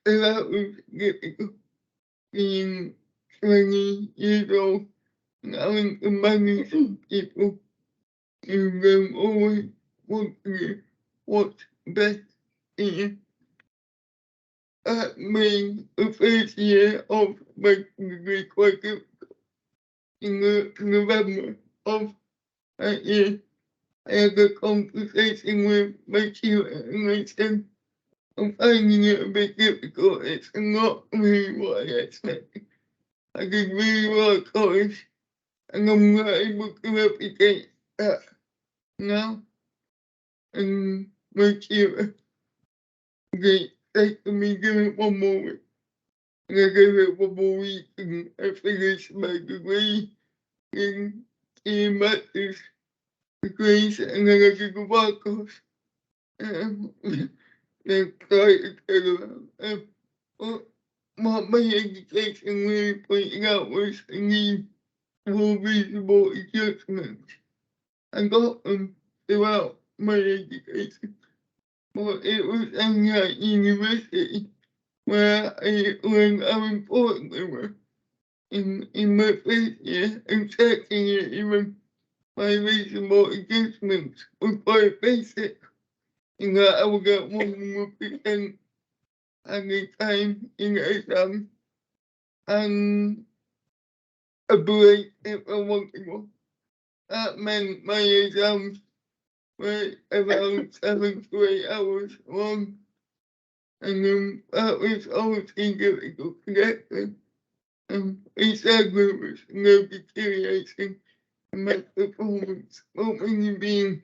So that was difficult. Being 20 years old and having to manage people who always want to do what's best in you. That made the first year of my degree quite difficult. In the November of that year, I had a conversation with my tutor and I said, I'm finding it a bit difficult. It's not really what I expected. I did really well at college and I'm not able to replicate that now, and make you take me give it one more week. And I gave it one more week and I finished my degree in master's degrees and then I did the work course. Then started what my education really pointed out was the need for reasonable adjustments. I got them throughout my education, but it was only at university where I learned how important they were. In my first year and second year, even my reasonable adjustments were quite basic, in that I would get 100% at the time in the exam and a break if I wanted one. That meant my exams were around 7 to 8 hours long, and that was obviously difficult to get through. Each segment was no deterioration in my performance, but when you've been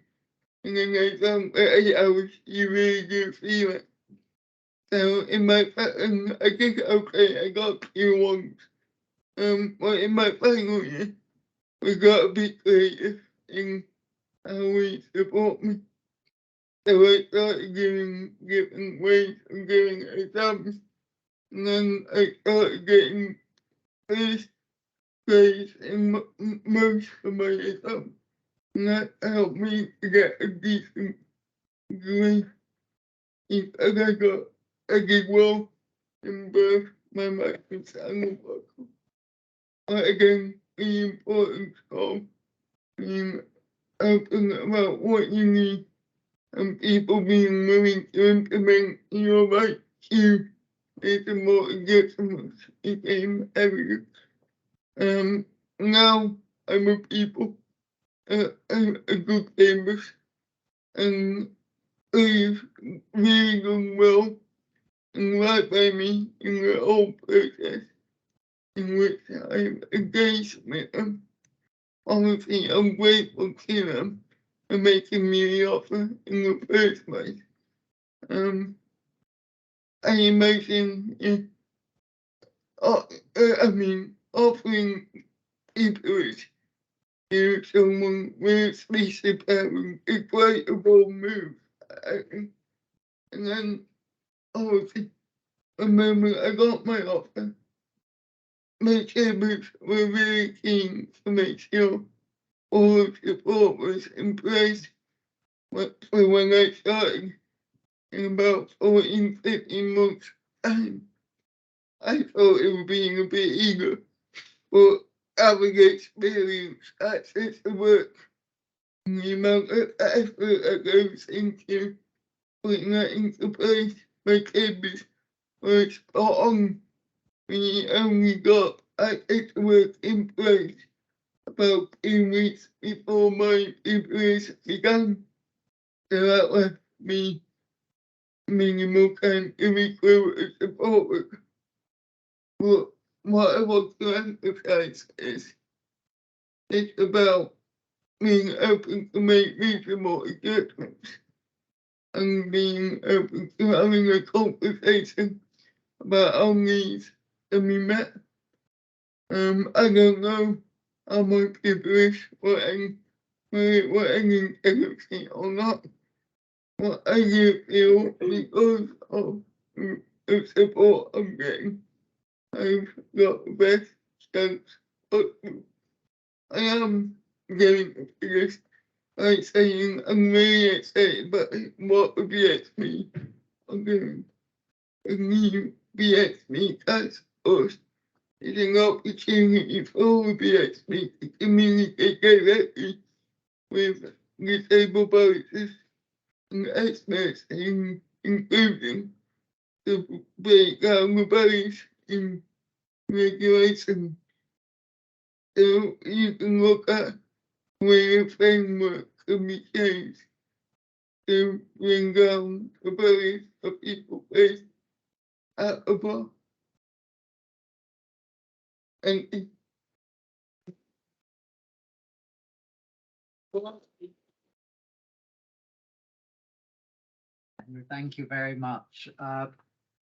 in an exam for 8 hours, you really do feel it. So in my pattern, I did okay, I got Q1s. But in my final year, we got a bit creative in how we support me. So I started giving different ways of doing exams, and then I started getting first grades in most of my exams, and that helped me to get a decent grade. I did well in both my maths and the work. But again, the importance of being open about what you need and people being willing to implement your right to make a more adjustments became evident. Now I'm a people, a good campus, and we've really done well and right by me in the whole process in which I've engaged with them. Honestly, I'm grateful to them for making me the offer in the first place. I imagine, offering tutelage to someone with speech impairment is quite a bold move. And then, obviously, the moment I got my offer, my chambers were really keen to make sure all the support was in place for when I started in about 14, 15 months' time. I thought it was being a bit eager, but having experience access to work and the amount of effort that goes into putting that into place, my chambers were spot on. We only got access to work in place about 2 weeks before my preparation began. So that left me minimal time to recover and support work. But what I want to emphasize is it's about being open to make reasonable adjustments and being open to having a conversation about how needs can be met. I don't know how my privilege were any integrity or not, but I do feel because of the support I'm getting, I've got the best chance possible. I am getting this by saying I'm really excited about what the BSB are doing. The new BSB task force is an opportunity for the BSB to communicate directly with disabled voters and experts in inclusion to break down the barriers in regulation. So you can look at where the framework can be changed to bring down the barriers of people face at the bar. And Thank you very much.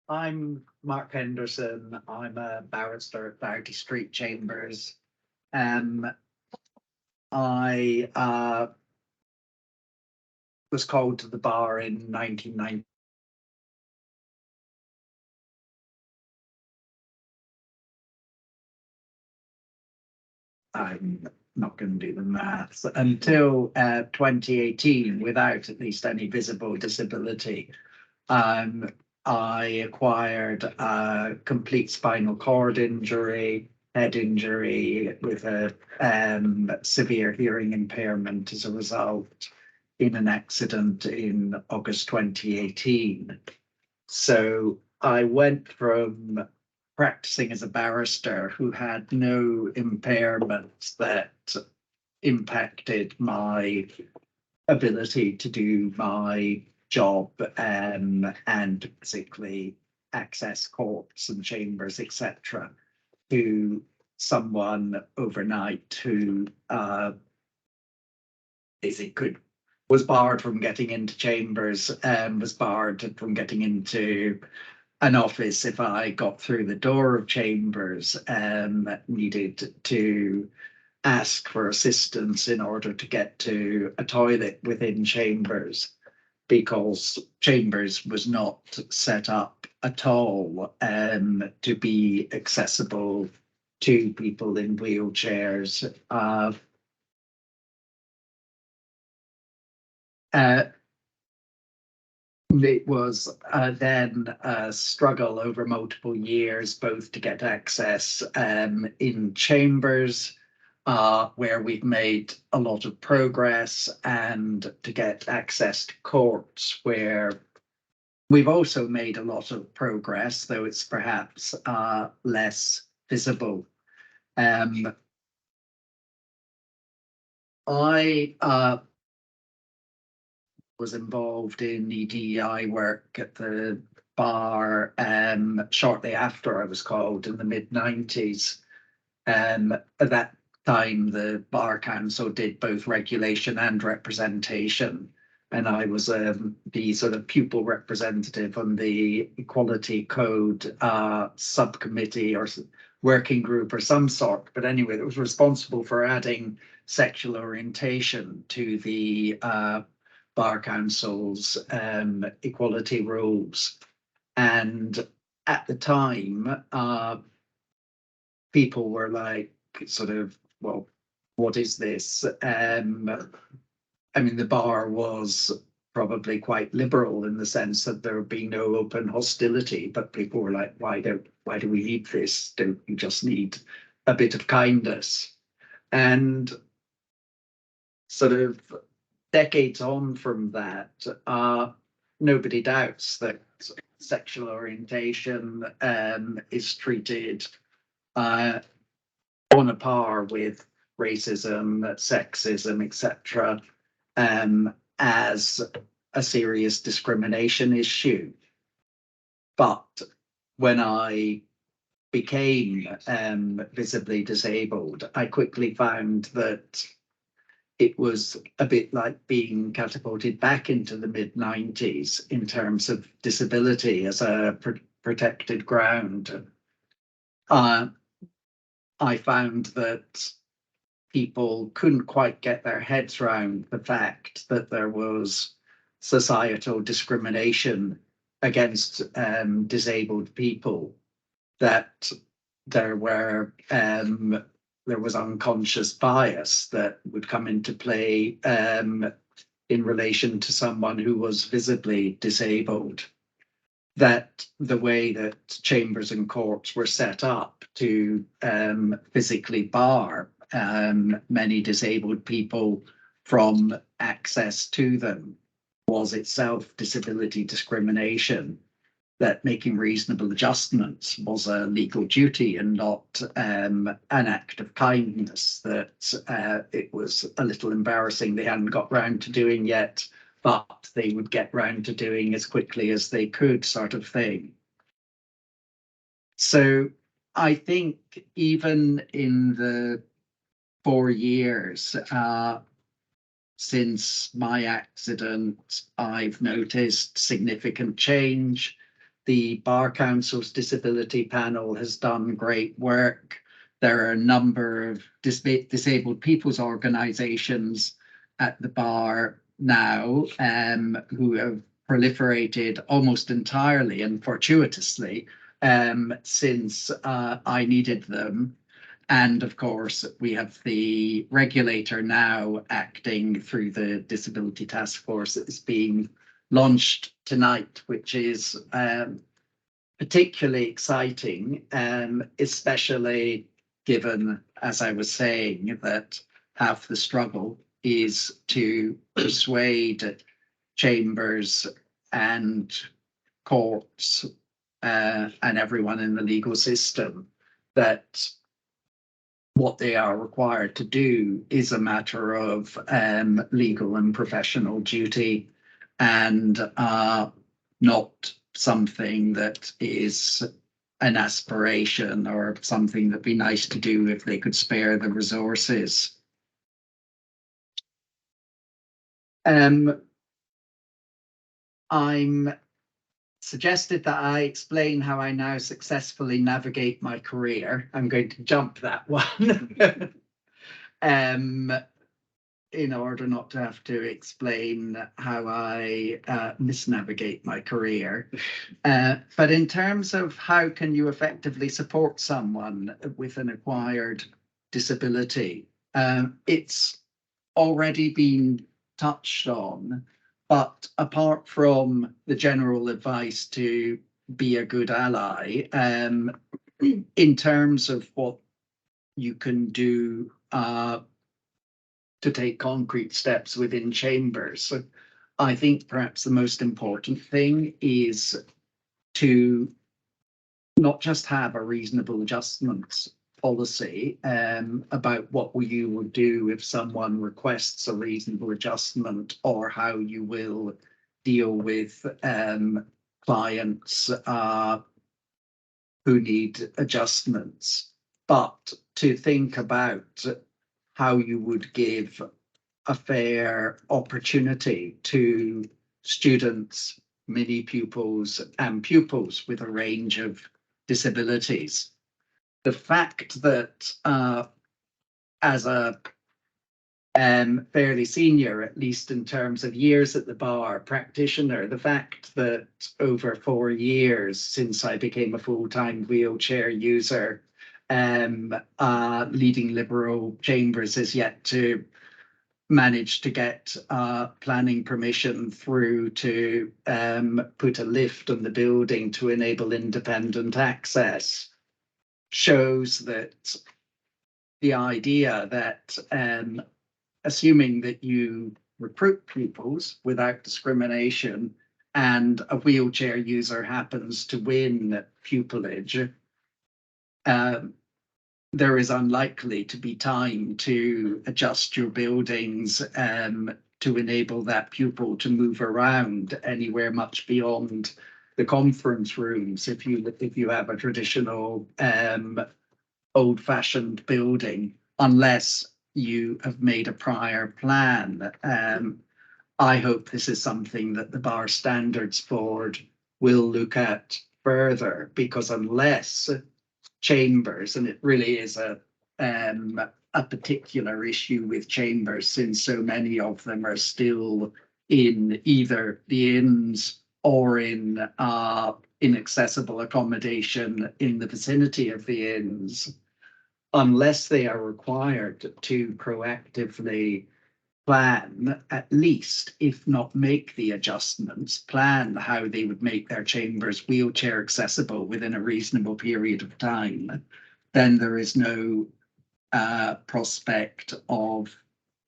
I'm Mark Henderson. I'm a barrister at Barty Street Chambers. I was called to the bar in 1990. I'm not going to do the maths until 2018 without at least any visible disability. I acquired a complete spinal cord injury, head injury with a severe hearing impairment as a result in an accident in August 2018. So I went from practicing as a barrister who had no impairments that impacted my ability to do my job and basically access courts and chambers, etc., to someone overnight who was barred from getting into chambers and was barred from getting into an office if I got through the door of chambers, needed to ask for assistance in order to get to a toilet within chambers, because chambers was not set up at all to be accessible to people in wheelchairs. It was then a struggle over multiple years, both to get access in chambers, where we've made a lot of progress, and to get access to courts, where we've also made a lot of progress, though it's perhaps less visible. I was involved in EDI work at the bar shortly after I was called in the mid-90s. At that time, the Bar Council did both regulation and representation, and I was the sort of pupil representative on the Equality Code subcommittee or working group or some sort. But anyway, it was responsible for adding sexual orientation to the Bar Council's equality rules. And at the time, people were like, sort of, well, what is this? I mean, the bar was probably quite liberal in the sense that there would be no open hostility, but people were like, why do we need this? Don't we just need a bit of kindness? And sort of decades on from that, nobody doubts that sexual orientation is treated on a par with racism, sexism, etc., as a serious discrimination issue. But when I became visibly disabled, I quickly found that it was a bit like being catapulted back into the mid-90s in terms of disability as a protected ground. I found that people couldn't quite get their heads around the fact that there was societal discrimination against disabled people, that there was unconscious bias that would come into play in relation to someone who was visibly disabled, that the way that chambers and courts were set up to physically bar many disabled people from access to them was itself disability discrimination, that making reasonable adjustments was a legal duty and not an act of kindness, that it was a little embarrassing they hadn't got round to doing yet, but they would get round to doing as quickly as they could, sort of thing. So I think even in the 4 years since my accident, I've noticed significant change. The Bar Council's Disability Panel has done great work. There are a number of disabled people's organisations at the bar now who have proliferated almost entirely and fortuitously since I needed them. And of course, we have the regulator now acting through the Disability Task Force that is being launched tonight, which is particularly exciting, especially given, as I was saying, that half the struggle is to persuade chambers and courts and everyone in the legal system that what they are required to do is a matter of legal and professional duty, and not something that is an aspiration or something that'd be nice to do if they could spare the resources. I'm suggested that I explain how I now successfully navigate my career. I'm going to jump that one in order not to have to explain how I misnavigate my career. But in terms of how can you effectively support someone with an acquired disability, it's already been touched on. But apart from the general advice to be a good ally, in terms of what you can do to take concrete steps within chambers, I think perhaps the most important thing is to not just have a reasonable adjustments policy about what you would do if someone requests a reasonable adjustment, or how you will deal with clients who need adjustments, but to think about how you would give a fair opportunity to students, mini pupils and pupils with a range of disabilities. The fact that as a fairly senior, at least in terms of years at the bar, practitioner, the fact that over 4 years since I became a full-time wheelchair user, leading Liberal Chambers has yet to manage to get planning permission through to put a lift on the building to enable independent access, shows that the idea that assuming that you recruit pupils without discrimination and a wheelchair user happens to win pupillage, there is unlikely to be time to adjust your buildings to enable that pupil to move around anywhere much beyond the conference rooms if you have a traditional old-fashioned building, unless you have made a prior plan. I hope this is something that the Bar Standards Board will look at further, because unless chambers, and it really is a particular issue with chambers, since so many of them are still in either the inns or in inaccessible accommodation in the vicinity of the inns, unless they are required to proactively plan, at least, if not make the adjustments, plan how they would make their chambers wheelchair accessible within a reasonable period of time, then there is no prospect of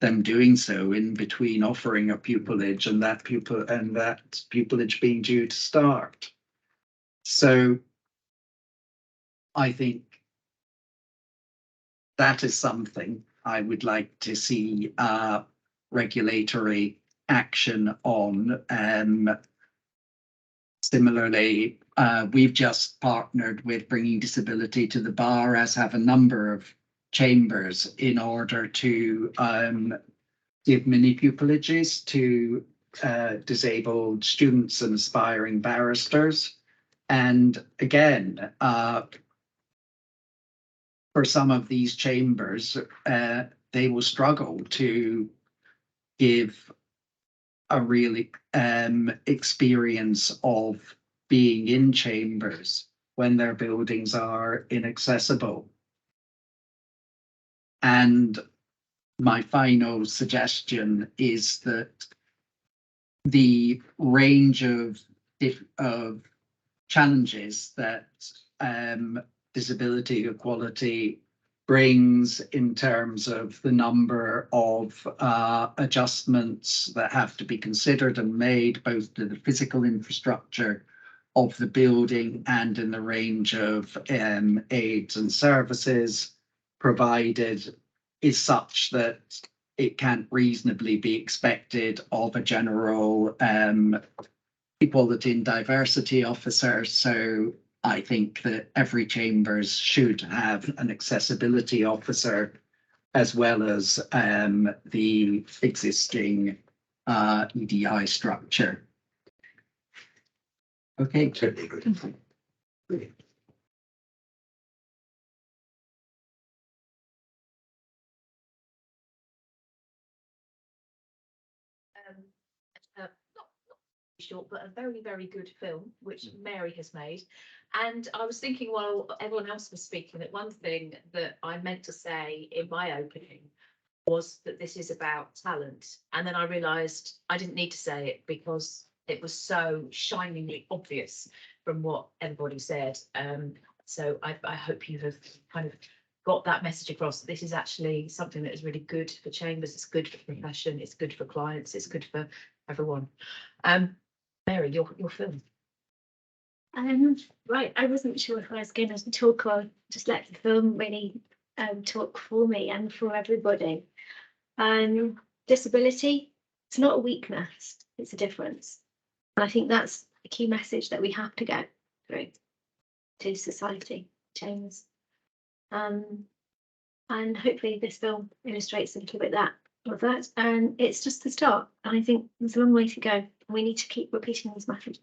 them doing so in between offering a pupillage and that pupillage being due to start. So I think that is something I would like to see regulatory action on. Similarly, we've just partnered with Bringing Disability to the Bar, as have a number of chambers, in order to give mini pupillages to disabled students and aspiring barristers. And again, for some of these chambers, they will struggle to give a real experience of being in chambers when their buildings are inaccessible. And my final suggestion is that the range of challenges that disability equality brings in terms of the number of adjustments that have to be considered and made, both to the physical infrastructure of the building and in the range of aids and services provided, is such that it can't reasonably be expected of a general equality and diversity officer. So I think that every chambers should have an accessibility officer, as well as the existing EDI structure. Okay. Totally agree. Brilliant. Not short, but a very, very good film, which Mary has made. And I was thinking while everyone else was speaking that one thing that I meant to say in my opening was that this is about talent. And then I realised I didn't need to say it because it was so shiningly obvious from what everybody said. So I hope you have kind of got that message across. This is actually something that is really good for chambers. It's good for the profession. It's good for clients. It's good for everyone. Mary, your film. Right, I wasn't sure if I was going to talk or just let the film really talk for me and for everybody. Disability, it's not a weakness, it's a difference. And I think that's the key message that we have to get through to society, chambers. And hopefully this film illustrates a little bit of that. And it's just the start. And I think there's a long way to go. We need to keep repeating these messages.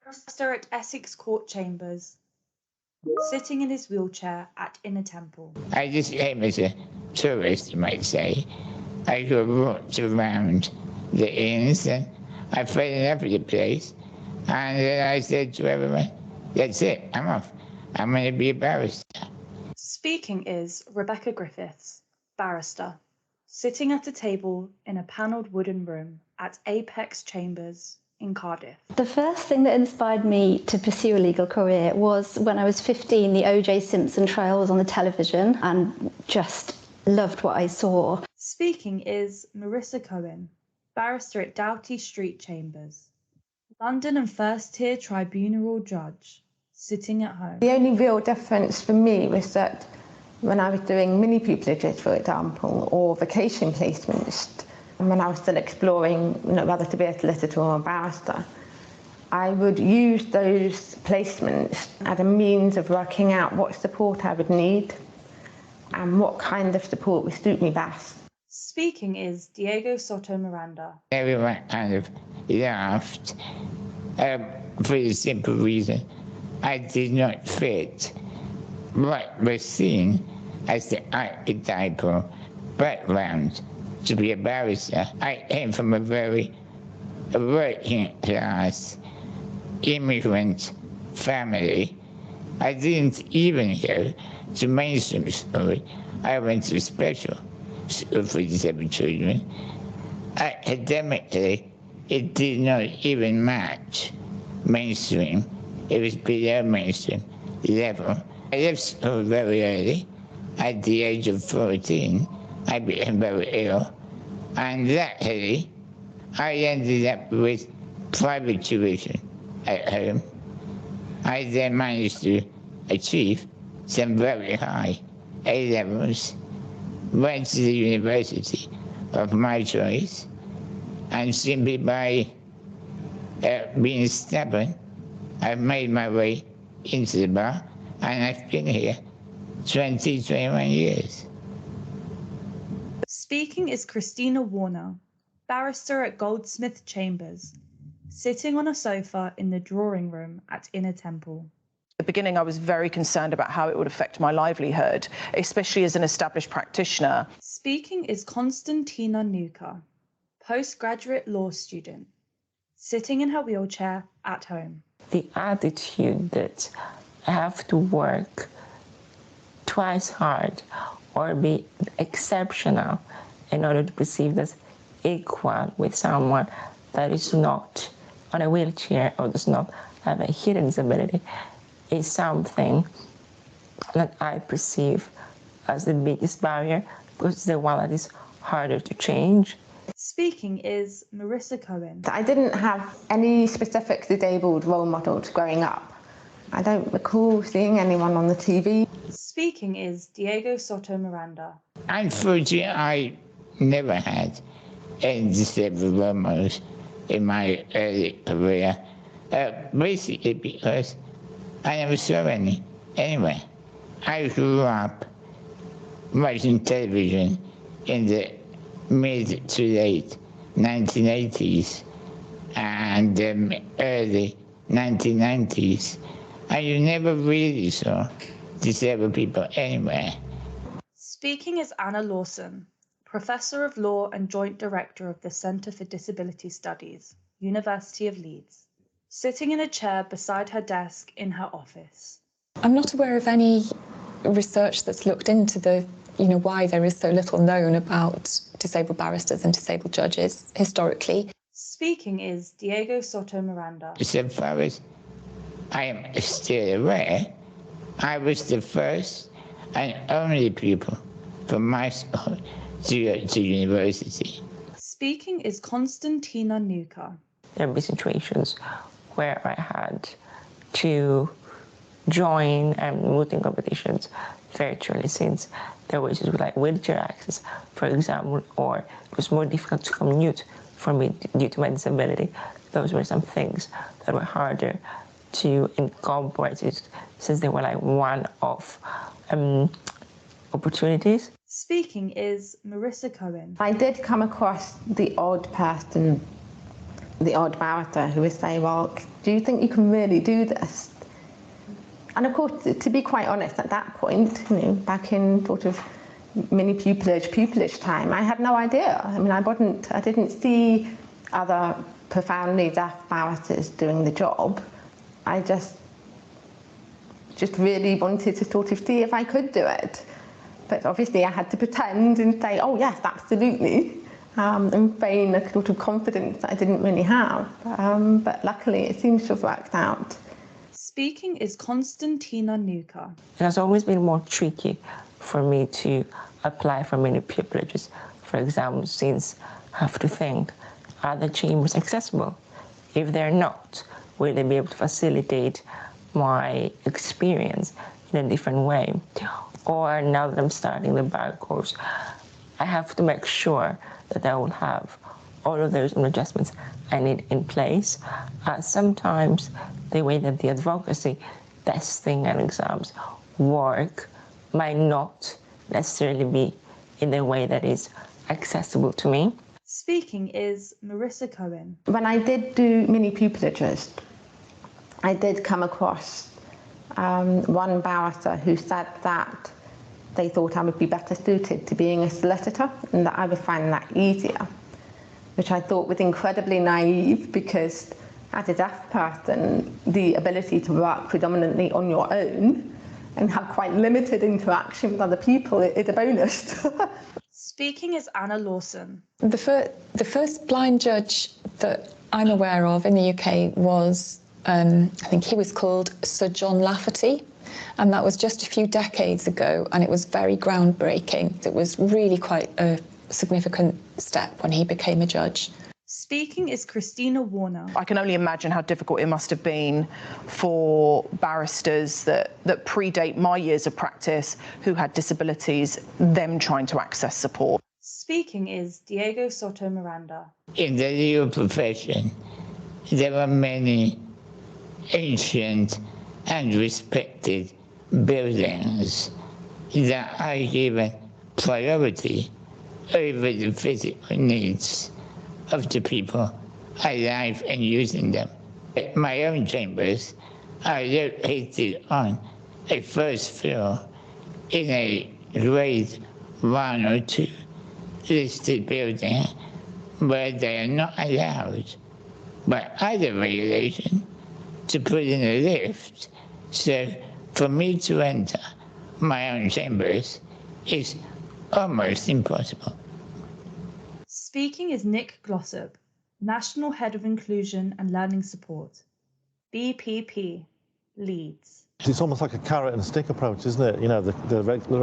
Barrister at Essex Court Chambers, sitting in his wheelchair at Inner Temple. I just came as a tourist, you might say. I got walked around the inns and I fell in love with the place. And then I said to everyone, that's it, I'm off. I'm going to be a barrister. Speaking is Rebecca Griffiths, barrister, sitting at a table in a panelled wooden room at Apex Chambers in Cardiff. The first thing that inspired me to pursue a legal career was when I was 15, the O.J. Simpson trial was on the television and just loved what I saw. Speaking is Marissa Cohen, barrister at Doughty Street Chambers, London and first-tier tribunal judge, sitting at home. The only real difference for me was that when I was doing mini pupilages, for example, or vacation placements, and when I was still exploring whether to be a solicitor or a barrister, I would use those placements as a means of working out what support I would need and what kind of support would suit me best. Speaking is Diego Soto Miranda. Everyone kind of laughed for the simple reason I did not fit what was seen as the archetypal background to be a barrister. I came from a very working class immigrant family. I didn't even go to mainstream school. I went to special school for disabled children. Academically, it did not even match mainstream. It was below mainstream level. I left school very early. At the age of 14, I became very ill. And luckily, I ended up with private tuition at home. I then managed to achieve some very high A levels, went to the university of my choice, and simply by being stubborn, I've made my way into the bar, and I've been here 21 years. Speaking is Christina Warner, barrister at Goldsmith Chambers, sitting on a sofa in the drawing room at Inner Temple. At the beginning, I was very concerned about how it would affect my livelihood, especially as an established practitioner. Speaking is Konstantina Nuka, postgraduate law student, sitting in her wheelchair at home. The attitude that I have to work twice hard or be exceptional in order to be perceived as equal with someone that is not on a wheelchair or does not have a hidden disability is something that I perceive as the biggest barrier, because it's the one that is harder to change. Speaking is Marissa Cohen. I didn't have any specific disabled role models growing up. I don't recall seeing anyone on the TV. Speaking is Diego Soto Miranda. Unfortunately, I never had any disabled role models in my early career, basically because I never saw any. Anyway, I grew up watching television in the mid to late 1980s and early 1990s, and you never really saw disabled people anywhere. Speaking is Anna Lawson, Professor of Law and Joint Director of the Centre for Disability Studies, University of Leeds, sitting in a chair beside her desk in her office. I'm not aware of any research that's looked into why there is so little known about disabled barristers and disabled judges historically. Speaking is Diego Soto Miranda. So far as I am still aware, I was the first and only pupil from my school to go to university. Speaking is Konstantina Nuka. There have been situations where I had to join voting competitions virtually, since there were issues with wheelchair access, for example, or it was more difficult to commute for me due to my disability. Those were some things that were harder to incorporate, since they were one-off opportunities. Speaking is Marissa Cohen. I did come across the odd person, the odd barrister who would say, well, do you think you can really do this? And of course, to be quite honest, at that point, back in sort of mini pupillage time, I had no idea. I mean, I didn't see other profoundly deaf barristers doing the job. I just really wanted to sort of see if I could do it. But obviously I had to pretend and say, oh yes, absolutely, and feign a sort of confidence that I didn't really have. But luckily it seems to have worked out. Speaking is Konstantina Nuka. It has always been more tricky for me to apply for many pupilages, for example, since I have to think are the chambers accessible? If they're not, will they be able to facilitate my experience in a different way? Or now that I'm starting the bar course, I have to make sure that I will have all of those adjustments I need in place. Sometimes the way that the advocacy testing and exams work might not necessarily be in the way that is accessible to me. Speaking is Marissa Cohen. When I did do mini pupilages, I did come across one barrister who said that they thought I would be better suited to being a solicitor and that I would find that easier, which I thought was incredibly naive, because as a deaf person, the ability to work predominantly on your own and have quite limited interaction with other people is a bonus. Speaking is Anna Lawson. The first blind judge that I'm aware of in the UK was, I think he was called Sir John Lafferty, and that was just a few decades ago, and it was very groundbreaking. It was really quite a significant step when he became a judge. Speaking is Christina Warner. I can only imagine how difficult it must have been for barristers that predate my years of practice who had disabilities, them trying to access support. Speaking is Diego Soto Miranda. In the legal profession, there are many ancient and respected buildings that are given priority over the physical needs of the people alive and using them. My own chambers are located on a first floor in a grade 1 or 2 listed building where they are not allowed by either regulation to put in a lift. So for me to enter my own chambers is almost impossible. Speaking is Nick Glossop, National Head of Inclusion and Learning Support, BPP, Leeds. It's almost like a carrot and stick approach, isn't it? You know, the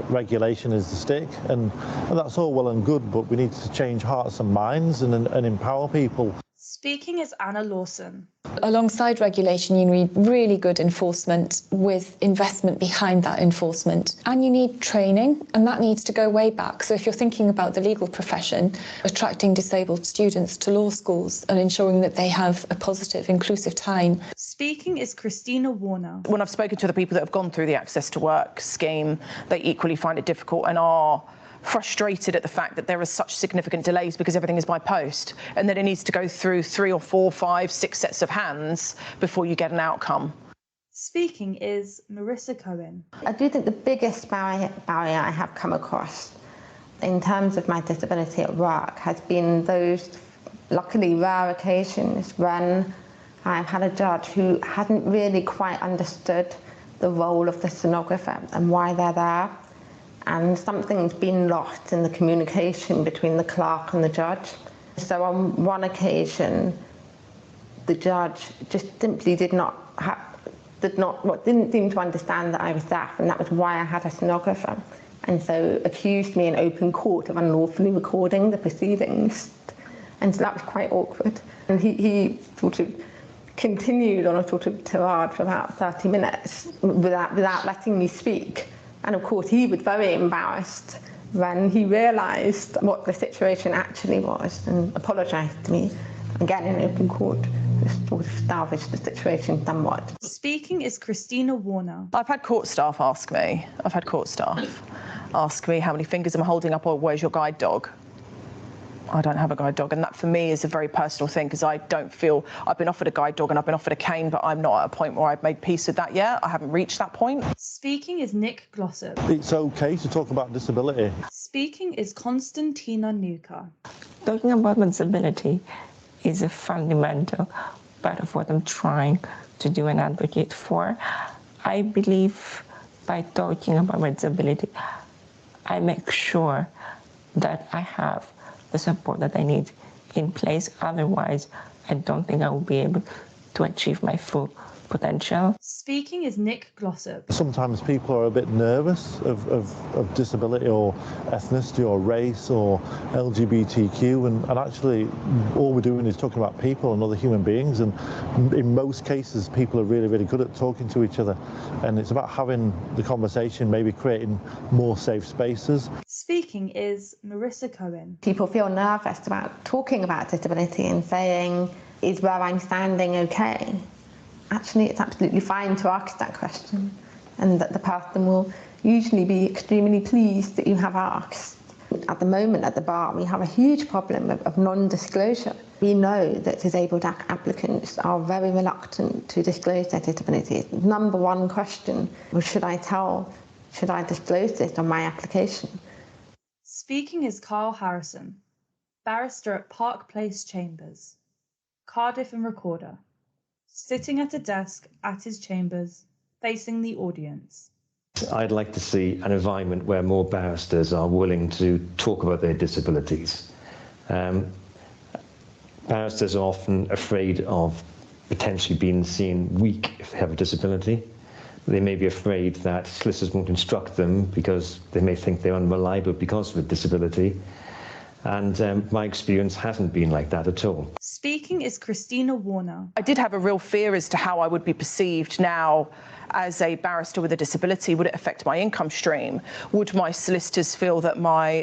regulation is the stick, and that's all well and good, but we need to change hearts and minds and empower people. Speaking is Anna Lawson. Alongside regulation, you need really good enforcement with investment behind that enforcement. And you need training, and that needs to go way back. So if you're thinking about the legal profession, attracting disabled students to law schools and ensuring that they have a positive, inclusive time. Speaking is Christina Warner. When I've spoken to the people that have gone through the Access to Work scheme, they equally find it difficult and are frustrated at the fact that there are such significant delays because everything is by post, and that it needs to go through 3 or 4, 5, 6 sets of hands before you get an outcome. Speaking is Marissa Cohen. I do think the biggest barrier I have come across in terms of my disability at work has been those, luckily, rare occasions when I've had a judge who hadn't really quite understood the role of the stenographer and why they're there. And something's been lost in the communication between the clerk and the judge. So on one occasion, the judge just simply didn't seem to understand that I was deaf, and that was why I had a stenographer, and so accused me in open court of unlawfully recording the proceedings. And so that was quite awkward. And he sort of continued on a sort of tirade for about 30 minutes without letting me speak. And of course, he was very embarrassed when he realised what the situation actually was and apologised to me, again in open court, to sort of salvage the situation somewhat. Speaking is Christina Warner. I've had court staff ask me, how many fingers am I holding up, or where's your guide dog? I don't have a guide dog, and that for me is a very personal thing, because I don't feel, I've been offered a guide dog and I've been offered a cane, but I'm not at a point where I've made peace with that yet. I haven't reached that point. Speaking is Nick Glossop. It's okay to talk about disability. Speaking is Constantina Nuka. Talking about disability is a fundamental part of what I'm trying to do and advocate for. I believe by talking about my disability, I make sure that I have the support that I need in place. Otherwise, I don't think I will be able to achieve my full potential. Speaking is Nick Glossop. Sometimes people are a bit nervous of disability or ethnicity or race or LGBTQ, and actually all we're doing is talking about people and other human beings, and in most cases people are really, really good at talking to each other, and it's about having the conversation, maybe creating more safe spaces. Speaking is Marissa Cohen. People feel nervous about talking about disability and saying, is where I'm standing okay? Actually, it's absolutely fine to ask that question, and that the person will usually be extremely pleased that you have asked. At the moment at the bar, we have a huge problem of non-disclosure. We know that disabled applicants are very reluctant to disclose their disability. Number one question was, should I disclose this on my application? Speaking is Carl Harrison, barrister at Park Place Chambers, Cardiff and recorder, sitting at a desk at his chambers, facing the audience. I'd like to see an environment where more barristers are willing to talk about their disabilities. Barristers are often afraid of potentially being seen weak if they have a disability. They may be afraid that solicitors won't instruct them because they may think they're unreliable because of a disability. And my experience hasn't been like that at all. Speaking is Christina Warner. I did have a real fear as to how I would be perceived now as a barrister with a disability. Would it affect my income stream? Would my solicitors feel that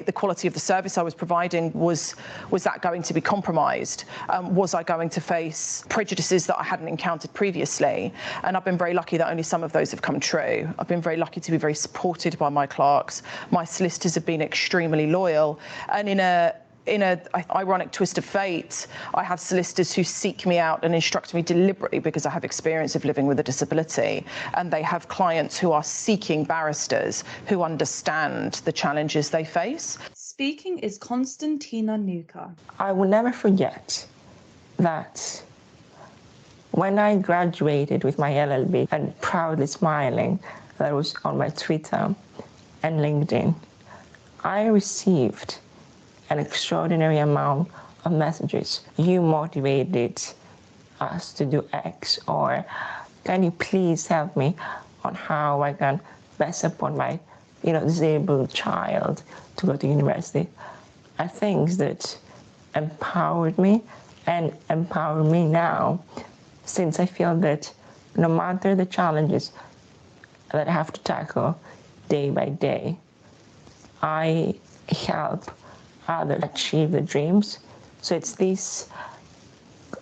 the quality of the service I was providing was that going to be compromised? Was I going to face prejudices that I hadn't encountered previously? And I've been very lucky that only some of those have come true. I've been very lucky to be very supported by my clerks. My solicitors have been extremely loyal, and in an ironic twist of fate, I have solicitors who seek me out and instruct me deliberately because I have experience of living with a disability, and they have clients who are seeking barristers who understand the challenges they face. Speaking is Konstantina Nuka. I will never forget that when I graduated with my LLB and proudly smiling, that was on my Twitter and LinkedIn, I received an extraordinary amount of messages. You motivated us to do X, or can you please help me on how I can best support my disabled child to go to university. Are things that empowered me and empower me now, since I feel that no matter the challenges that I have to tackle day by day, I help others achieve their dreams. So it's this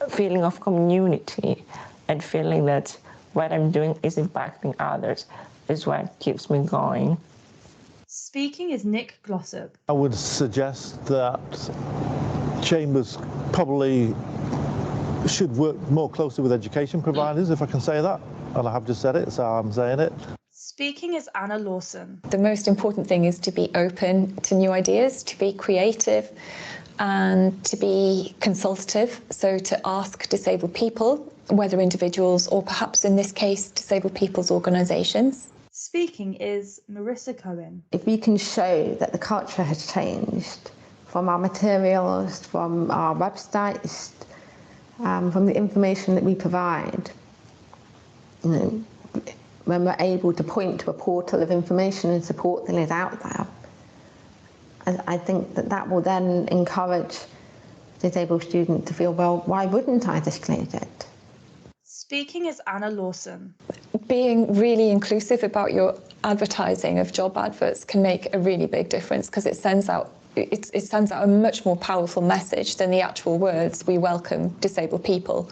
feeling of community and feeling that what I'm doing is impacting others is what keeps me going. Speaking is Nick Glossop. I would suggest that chambers probably should work more closely with education providers, if I can say that. And I have just said it, so I'm saying it. Speaking is Anna Lawson. The most important thing is to be open to new ideas, to be creative, and to be consultative. So to ask disabled people, whether individuals or perhaps in this case, disabled people's organisations. Speaking is Marissa Cohen. If we can show that the culture has changed from our materials, from our websites, from the information that we provide, when we're able to point to a portal of information and support that is out there, I think that will then encourage disabled students to feel, well, why wouldn't I disclose it? Speaking is Anna Lawson. Being really inclusive about your advertising of job adverts can make a really big difference, because it sends out a much more powerful message than the actual words, "We welcome disabled people."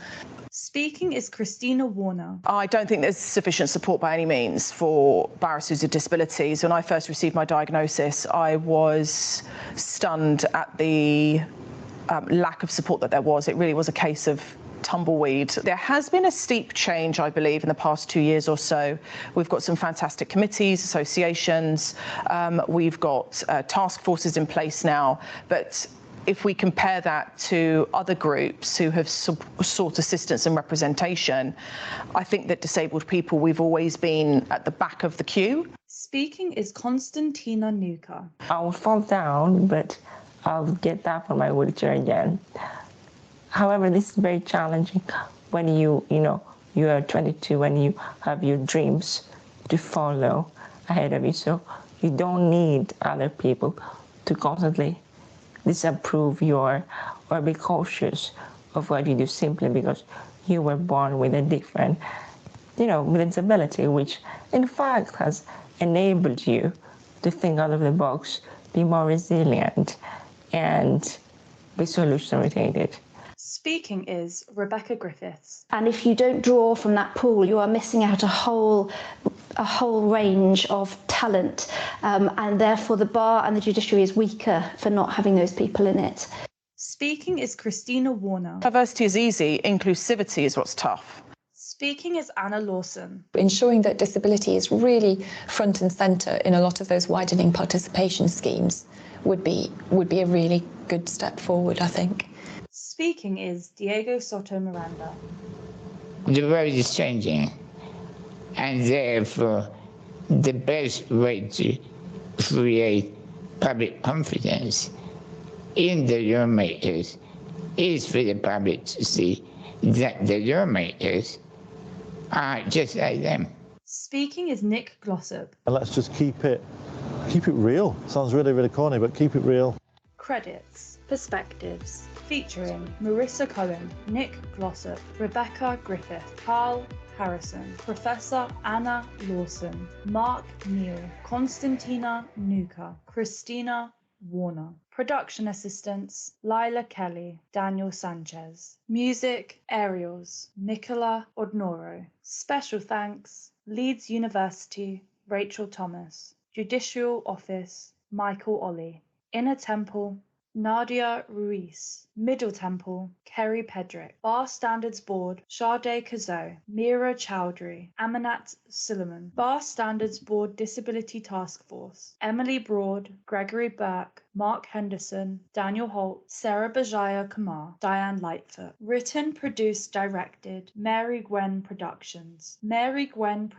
Speaking is Christina Warner. I don't think there's sufficient support by any means for barristers with disabilities. When I first received my diagnosis, I was stunned at the lack of support that there was. It really was a case of tumbleweed. There has been a steep change, I believe, in the past 2 years or so. We've got some fantastic committees, associations, we've got task forces in place now, but if we compare that to other groups who have sought assistance and representation, I think that disabled people, we've always been at the back of the queue. Speaking is Konstantina Nuka. I will fall down, but I'll get up on my wheelchair again. However, this is very challenging when you you are 22 and you have your dreams to follow ahead of you. So you don't need other people to constantly disapprove or be cautious of what you do simply because you were born with a different, with a disability, which in fact has enabled you to think out of the box, be more resilient, and be solution oriented. Speaking is Rebecca Griffiths. And if you don't draw from that pool, you are missing out a whole range of talent, and therefore the bar and the judiciary is weaker for not having those people in it. Speaking is Christina Warner. Diversity is easy, inclusivity is what's tough. Speaking is Anna Lawson. Ensuring that disability is really front and centre in a lot of those widening participation schemes would be a really good step forward, I think. Speaking is Diego Soto Miranda. The world is changing, and therefore the best way to create public confidence in the lawmakers is for the public to see that the lawmakers are just like them. Speaking is Nick Glossop. And let's just keep it real. Sounds really, really corny, but keep it real. Credits. Perspectives. Featuring Marissa Cohen, Nick Glossop, Rebecca Griffith, Carl Harrison, Professor Anna Lawson, Mark Neal, Constantina Nuka, Christina Warner. Production assistants Lila Kelly, Daniel Sanchez. Music Aerials, Nicola Odnoro. Special thanks Leeds University, Rachel Thomas. Judicial Office, Michael Ollie. Inner Temple, Nadia Ruiz. Middle Temple, Kerry Pedrick. Bar Standards Board, Sade Kazo, Mira Chowdhury, Amanat Suleiman. Bar Standards Board Disability Task Force, Emily Broad, Gregory Burke, Mark Henderson, Daniel Holt, Sarah Bajaya Kumar, Diane Lightfoot. Written, produced, directed, Mary Gwen Productions. Mary Gwen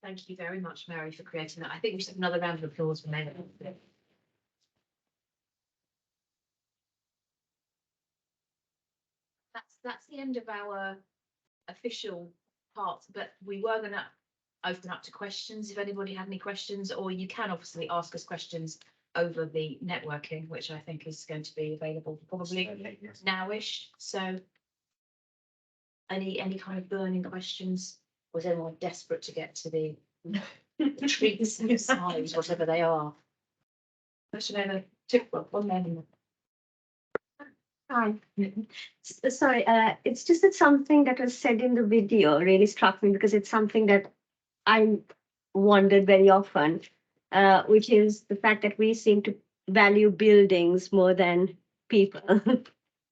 Thank you very much, Mary, for creating that. I think we should have another round of applause for Mary. That's the end of our official part, but we were going to open up to questions if anybody had any questions, or you can obviously ask us questions over the networking, which I think is going to be available probably nowish. So any kind of burning questions? Was anyone desperate to get to the treats inside, whatever they are? Actually, one minute. Hi. Sorry, it's just that something that was said in the video really struck me because it's something that I wondered very often, which is the fact that we seem to value buildings more than people.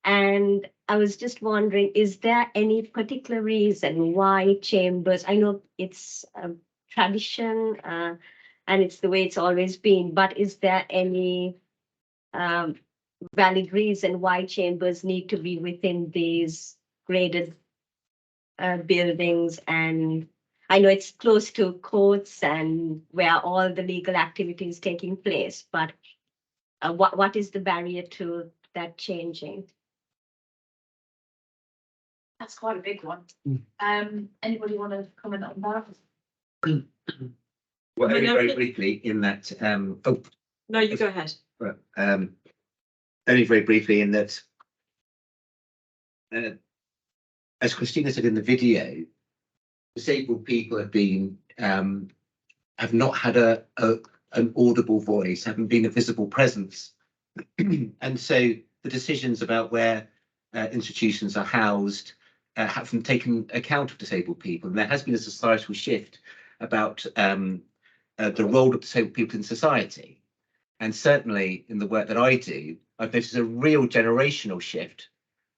And I was just wondering, is there any particular reason why chambers, I know it's a tradition and it's the way it's always been, but is there any valid reason why chambers need to be within these graded buildings? And I know it's close to courts and where all the legal activity is taking place, but what is the barrier to that changing? That's quite a big one. Anybody want to comment on that? Well, very briefly in that, No, you go ahead. Only very briefly in that, as Christina said in the video, disabled people have not had an audible voice, haven't been a visible presence. And so the decisions about where institutions are housed haven't taken account of disabled people. And there has been a societal shift about the role of disabled people in society. And certainly in the work that I do, I've noticed a real generational shift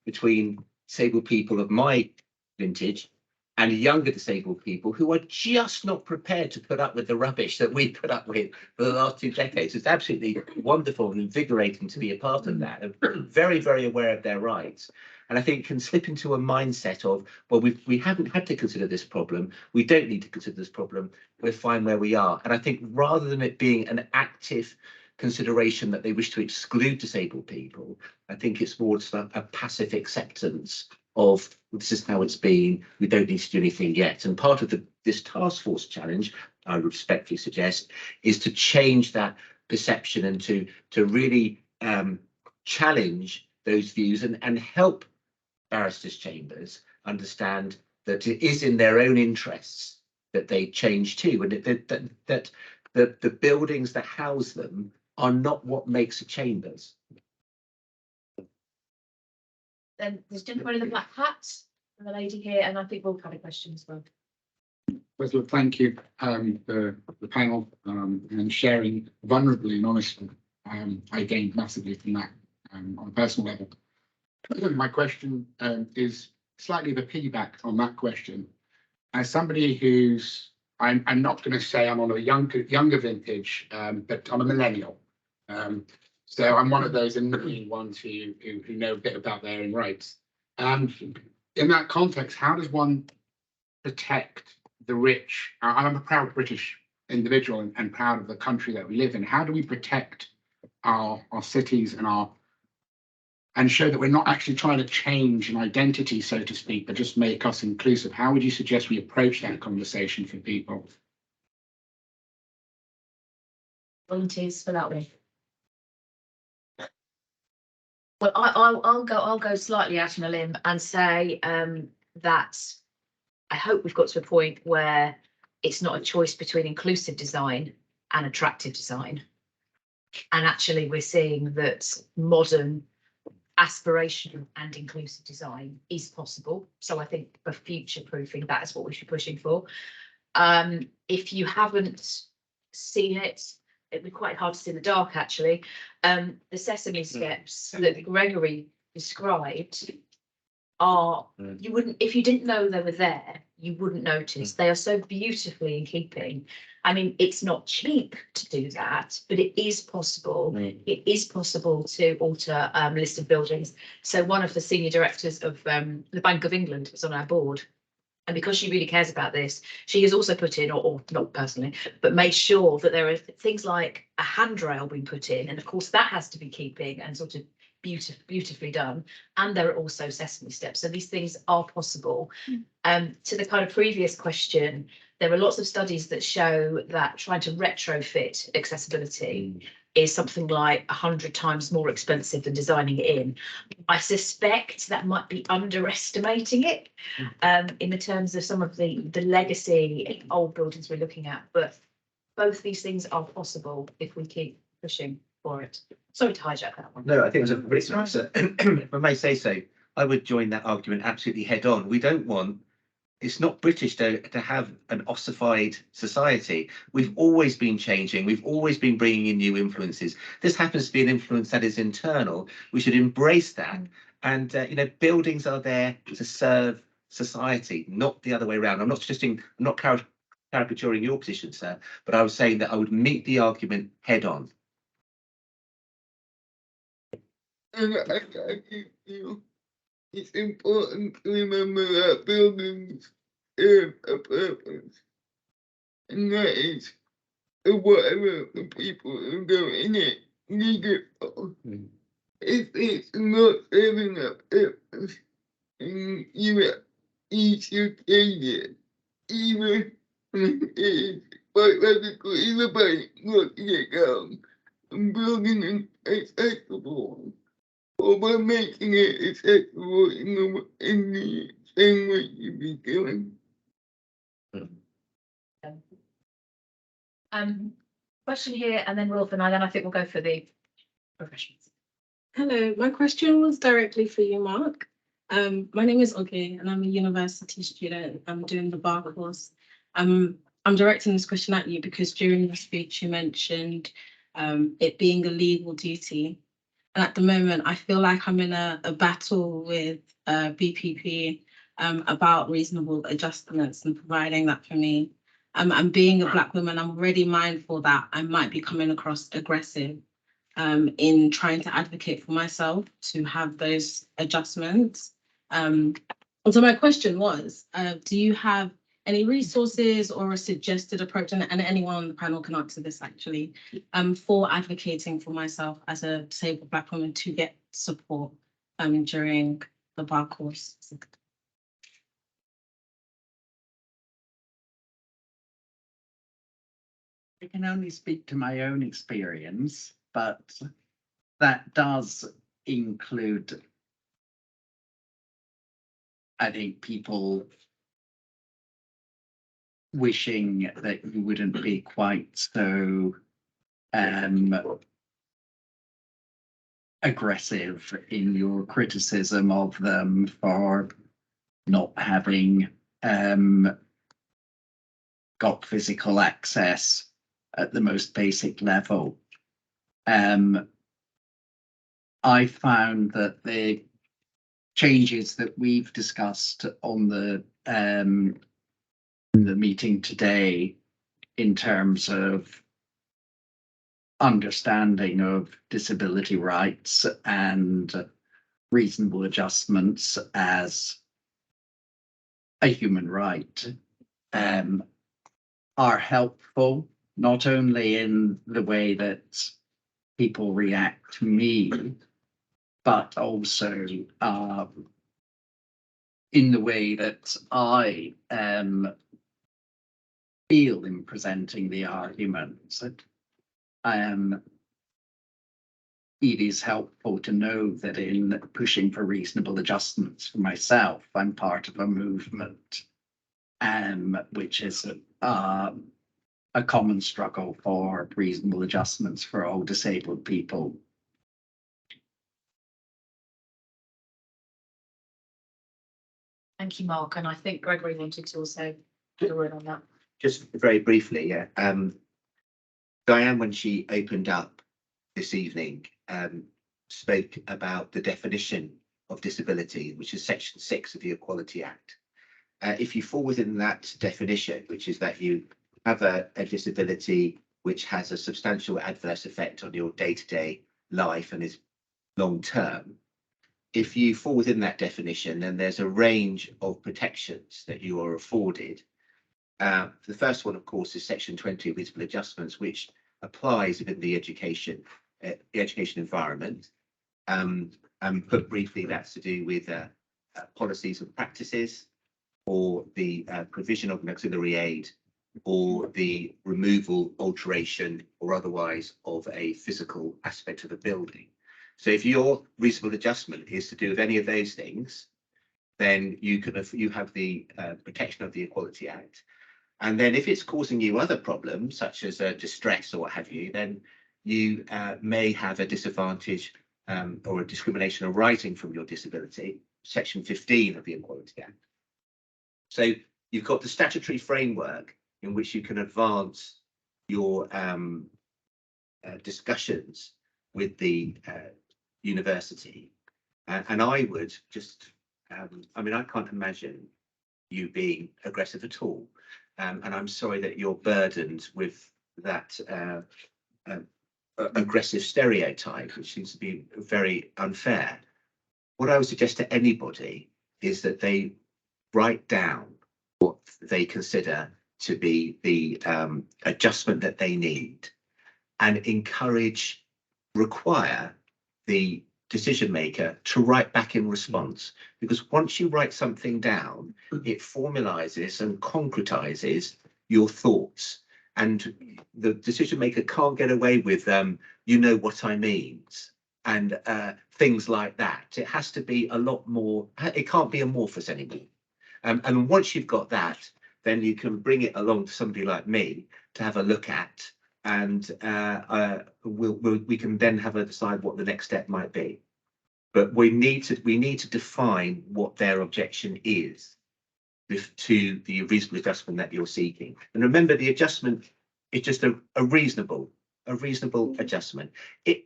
between disabled people of my vintage and younger disabled people who are just not prepared to put up with the rubbish that we put up with for the last 2 decades. It's absolutely wonderful and invigorating to be a part of that, and very, very aware of their rights. And I think can slip into a mindset of, well, we haven't had to consider this problem. We don't need to consider this problem. We're fine where we are. And I think rather than it being an active consideration that they wish to exclude disabled people. I think it's more a passive acceptance of this is how it's been. We don't need to do anything yet. And part of this task force challenge, I would respectfully suggest, is to change that perception and to really challenge those views and help barristers' chambers understand that it is in their own interests that they change too, and that the buildings that house them are not what makes a chambers. Then there's a gentleman in the black hat and the lady here, and I think we'll have a question as well. Well, look, thank you, the panel, and sharing vulnerably and honestly. I gained massively from that on a personal level. My question is slightly the piggyback on that question. As somebody who's, I'm not going to say I'm on a younger vintage, but I'm a millennial. So I'm one of those annoying ones who know a bit about their own rights. In that context, how does one protect the rich? I'm a proud British individual and proud of the country that we live in. How do we protect our cities and show that we're not actually trying to change an identity, so to speak, but just make us inclusive? How would you suggest we approach that conversation for people? Volunteers for that one. Well, I'll go slightly out on a limb and say that I hope we've got to a point where it's not a choice between inclusive design and attractive design. And actually we're seeing that modern aspirational and inclusive design is possible. So I think for future proofing, that is what we should be pushing for. If you haven't seen it, it'd be quite hard to see in the dark actually. The sesame steps that Gregory described are, you wouldn't, if you didn't know they were there, you wouldn't notice. They are so beautifully in keeping. I mean, it's not cheap to do that, but it is possible. It is possible to alter listed buildings. So one of the senior directors of the Bank of England is on our board. And because she really cares about this, she has also put in, or not personally, but made sure that there are things like a handrail being put in. And of course, that has to be keeping and sort of beautifully done. And there are also sesame steps. So these things are possible. To the kind of previous question, there are lots of studies that show that trying to retrofit accessibility is something like 100 times more expensive than designing it in. I suspect that might be underestimating it in the terms of some of the legacy old buildings we're looking at, but both these things are possible if we keep pushing for it. Sorry to hijack that one. No, I think it was a great answer. If I may say so, I would join that argument absolutely head on. We don't want, it's not British to have an ossified society. We've always been changing. We've always been bringing in new influences. This happens to be an influence that is internal. We should embrace that. And, you know, buildings are there to serve society, not the other way around. I'm not suggesting, I'm not caricaturing your position, sir, but I was saying that I would meet the argument head on. And I feel it's important to remember that buildings have a purpose, and that is whatever the people who go in it need it for. If it's not serving that purpose, and you should change it, even if it's quite radical, either by knocking it down and building it accessible, or by making it accessible in the same way you'd be doing. Question here, and then Wilf and then I think we'll go for the professionals. Hello, my question was directly for you, Mark. My name is Oge, and I'm a university student. I'm doing the bar course. I'm directing this question at you because during your speech you mentioned it being a legal duty. And at the moment, I feel like I'm in a battle with BPP about reasonable adjustments and providing that for me. And being a Black woman, I'm already mindful that I might be coming across aggressive in trying to advocate for myself to have those adjustments. And so my question was, do you have any resources or a suggested approach, and anyone on the panel can answer this actually, for advocating for myself as a disabled Black woman to get support during the bar course. I can only speak to my own experience, but that does include, I think, people wishing that you wouldn't be quite so aggressive in your criticism of them for not having got physical access at the most basic level. I found that the changes that we've discussed on the meeting today in terms of understanding of disability rights and reasonable adjustments as a human right are helpful, not only in the way that people react to me, but also in the way that I feel in presenting the arguments. It is helpful to know that in pushing for reasonable adjustments for myself, I'm part of a movement which is a common struggle for reasonable adjustments for all disabled people. Thank you, Mark. And I think Gregory wanted to also put a word on that. Just very briefly, yeah. Diane, when she opened up this evening, spoke about the definition of disability, which is Section 6 of the Equality Act. If you fall within that definition, which is that you have a disability which has a substantial adverse effect on your day-to-day life and is long-term, if you fall within that definition, then there's a range of protections that you are afforded. The first one, of course, is Section 20 of reasonable adjustments, which applies within the education environment. And put briefly, that's to do with policies and practices, or the provision of an auxiliary aid, or the removal, alteration, or otherwise of a physical aspect of a building. So if your reasonable adjustment is to do with any of those things, then you have the protection of the Equality Act. And then if it's causing you other problems, such as distress or what have you, then you may have a disadvantage or a discrimination arising from your disability, Section 15 of the Equality Act. So you've got the statutory framework in which you can advance your discussions with the university. And I would just, I mean, I can't imagine you being aggressive at all. And I'm sorry that you're burdened with that aggressive stereotype, which seems to be very unfair. What I would suggest to anybody is that they write down what they consider to be the adjustment that they need, and require the decision maker to write back in response. Because once you write something down, it formalizes and concretizes your thoughts, and the decision maker can't get away with you know what I mean, and things like that. It has to be a lot more, it can't be amorphous anymore. And once you've got that, then you can bring it along to somebody like me to have a look at, and we can then have a decide what the next step might be. But we need to define what their objection is to the reasonable adjustment that you're seeking. And remember, the adjustment is just a reasonable adjustment.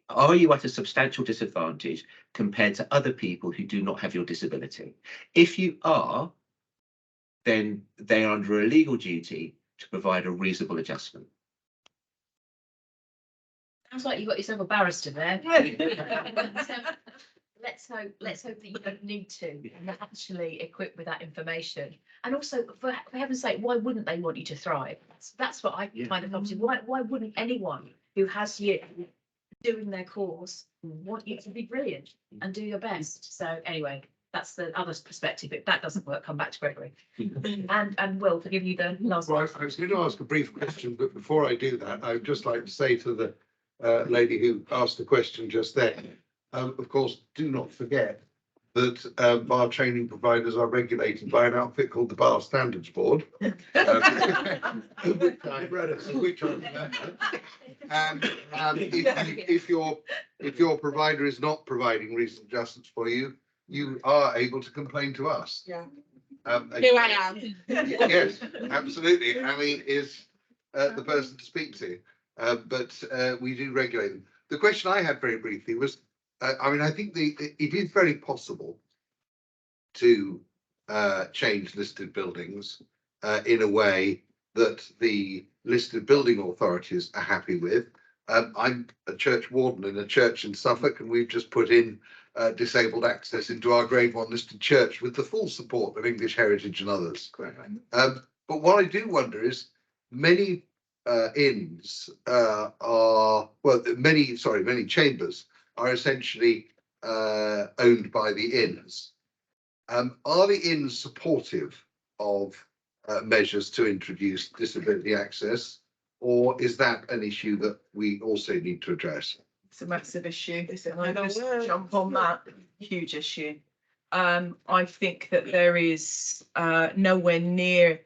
Are you at a substantial disadvantage compared to other people who do not have your disability? If you are, then they are under a legal duty to provide a reasonable adjustment. Sounds like you got yourself a barrister there. let's hope that you don't need to, and they're actually equipped with that information. And also, for heaven's sake, why wouldn't they want you to thrive? That's what I find it obviously. Why wouldn't anyone who has you doing their course want you to be brilliant and do your best? So anyway, that's the other perspective. If that doesn't work, come back to Gregory. and Will, to give you the last one. I was going to ask a brief question, but before I do that, I would just like to say to the lady who asked the question just then, of course, do not forget that bar training providers are regulated by an outfit called the Bar Standards Board, which I remember. And if your provider is not providing reasonable adjustments for you, you are able to complain to us. Yeah. Here I am. Yes, absolutely. Annie is the person to speak to, but we do regulate them. The question I had very briefly was, I mean, I think it is very possible to change listed buildings in a way that the listed building authorities are happy with. I'm a church warden in a church in Suffolk, and we've just put in disabled access into our Grade 1 listed church with the full support of English Heritage and others. But what I do wonder is many inns many chambers are essentially owned by the inns. Are the inns supportive of measures to introduce disability access, or is that an issue that we also need to address? It's a massive issue. I just jump on that. Huge issue. I think that there is nowhere near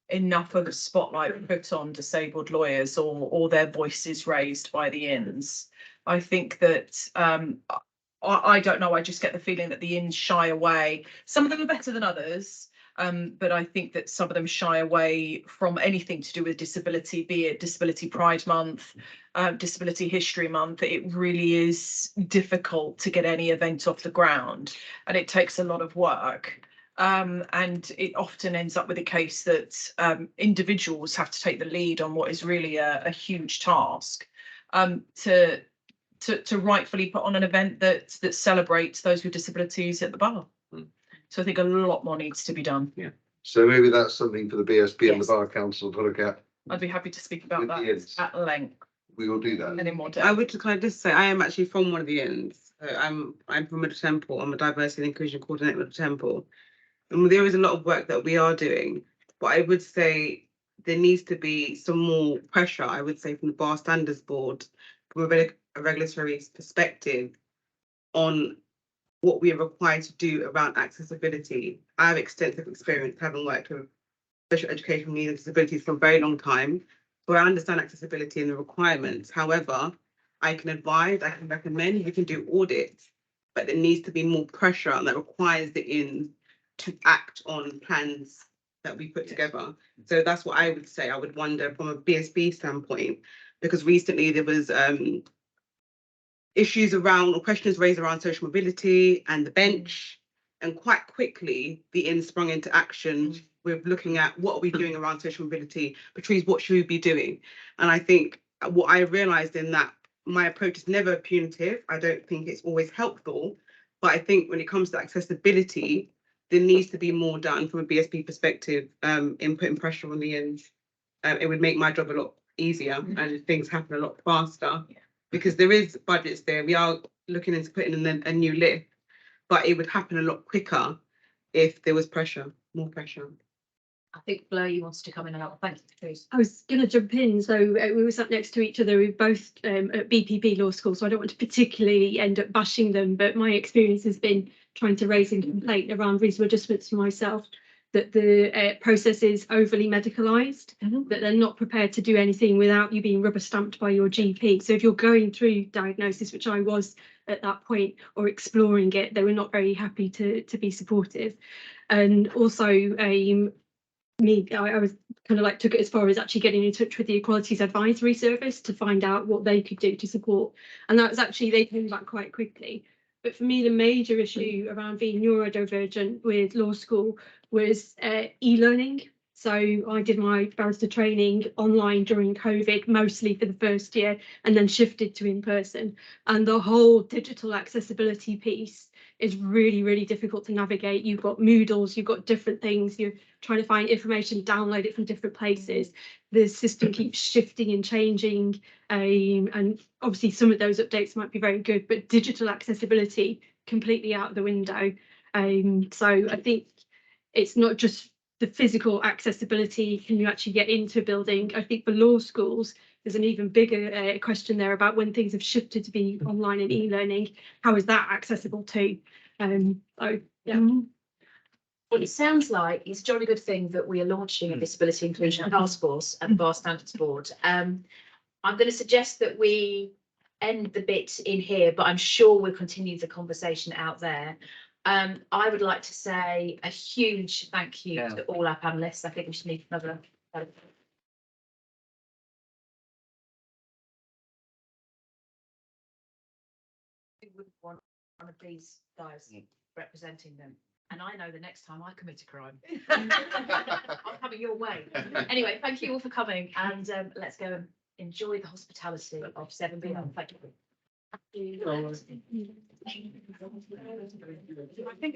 enough of a spotlight put on disabled lawyers or their voices raised by the inns. I think that I don't know, I just get the feeling that the inns shy away. Some of them are better than others, but I think that some of them shy away from anything to do with disability, be it Disability Pride Month, Disability History Month. It really is difficult to get any event off the ground, and it takes a lot of work. And it often ends up with a case that individuals have to take the lead on what is really a huge task, to rightfully put on an event that celebrates those with disabilities at the bar. So I think a lot more needs to be done. Yeah. So maybe that's something for the BSB and the Bar Council to look at. I'd be happy to speak about that at length. We will do that. And in more I would kind of just say I am actually from one of the inns. I'm from Middle Temple. I'm a diversity and inclusion coordinator at Middle Temple. And there is a lot of work that we are doing, but I would say there needs to be some more pressure, I would say, from the Bar Standards Board, from a regulatory perspective, on what we are required to do around accessibility. I have extensive experience having worked with special educational needs and disabilities for a very long time, so I understand accessibility and the requirements. However, I can advise, I can recommend, we can do audits, but there needs to be more pressure, and that requires the inns to act on plans that we put together. So that's what I would say. I would wonder from a BSB standpoint, because recently there was issues around, or questions raised around social mobility and the bench, and quite quickly the inn sprung into action with looking at what are we doing around social mobility. Patrice, what should we be doing? And I think what I realized in that, my approach is never punitive. I don't think it's always helpful, but I think when it comes to accessibility, there needs to be more done from a BSB perspective, in putting pressure on the inns. It would make my job a lot easier and things happen a lot faster, because there is budgets there. We are looking into putting in a new lift, but it would happen a lot quicker if there was pressure, more pressure. I think Blair wants to come in and out. Thank you, Patrice. I was going to jump in. So we were sat next to each other. We both at BPB Law School, so I don't want to particularly end up bashing them, but my experience has been trying to raise a complaint around reasonable adjustments for myself, that the process is overly medicalised, that they're not prepared to do anything without you being rubber stamped by your GP. So if you're going through diagnosis, which I was at that point, or exploring it, they were not very happy to be supportive. And also I was kind of like took it as far as actually getting in touch with the Equalities Advisory Service to find out what they could do to support. And that was actually, they came back quite quickly. But for me, the major issue around being neurodivergent with law school was e-learning. So I did my barrister training online during COVID, mostly for the first year, and then shifted to in-person. And the whole digital accessibility piece is really, really difficult to navigate. You've got Moodles, you've got different things, you're trying to find information, download it from different places. The system keeps shifting and changing, and obviously some of those updates might be very good, but digital accessibility completely out of the window. So I think it's not just the physical accessibility, can you actually get into a building? I think for law schools, there's an even bigger question there about when things have shifted to be online and e-learning, how is that accessible too? So yeah. Well, it sounds like it's a jolly good thing that we are launching a disability inclusion task force at the Bar Standards Board. I'm going to suggest that we end the bit in here, but I'm sure we'll continue the conversation out there. I would like to say a huge thank you to all our panelists. I think we should need another. We wouldn't want one of these guys representing them. And I know the next time I commit a crime, I'm coming your way. Anyway, thank you all for coming, and let's go and enjoy the hospitality of 7B. Thank you. I think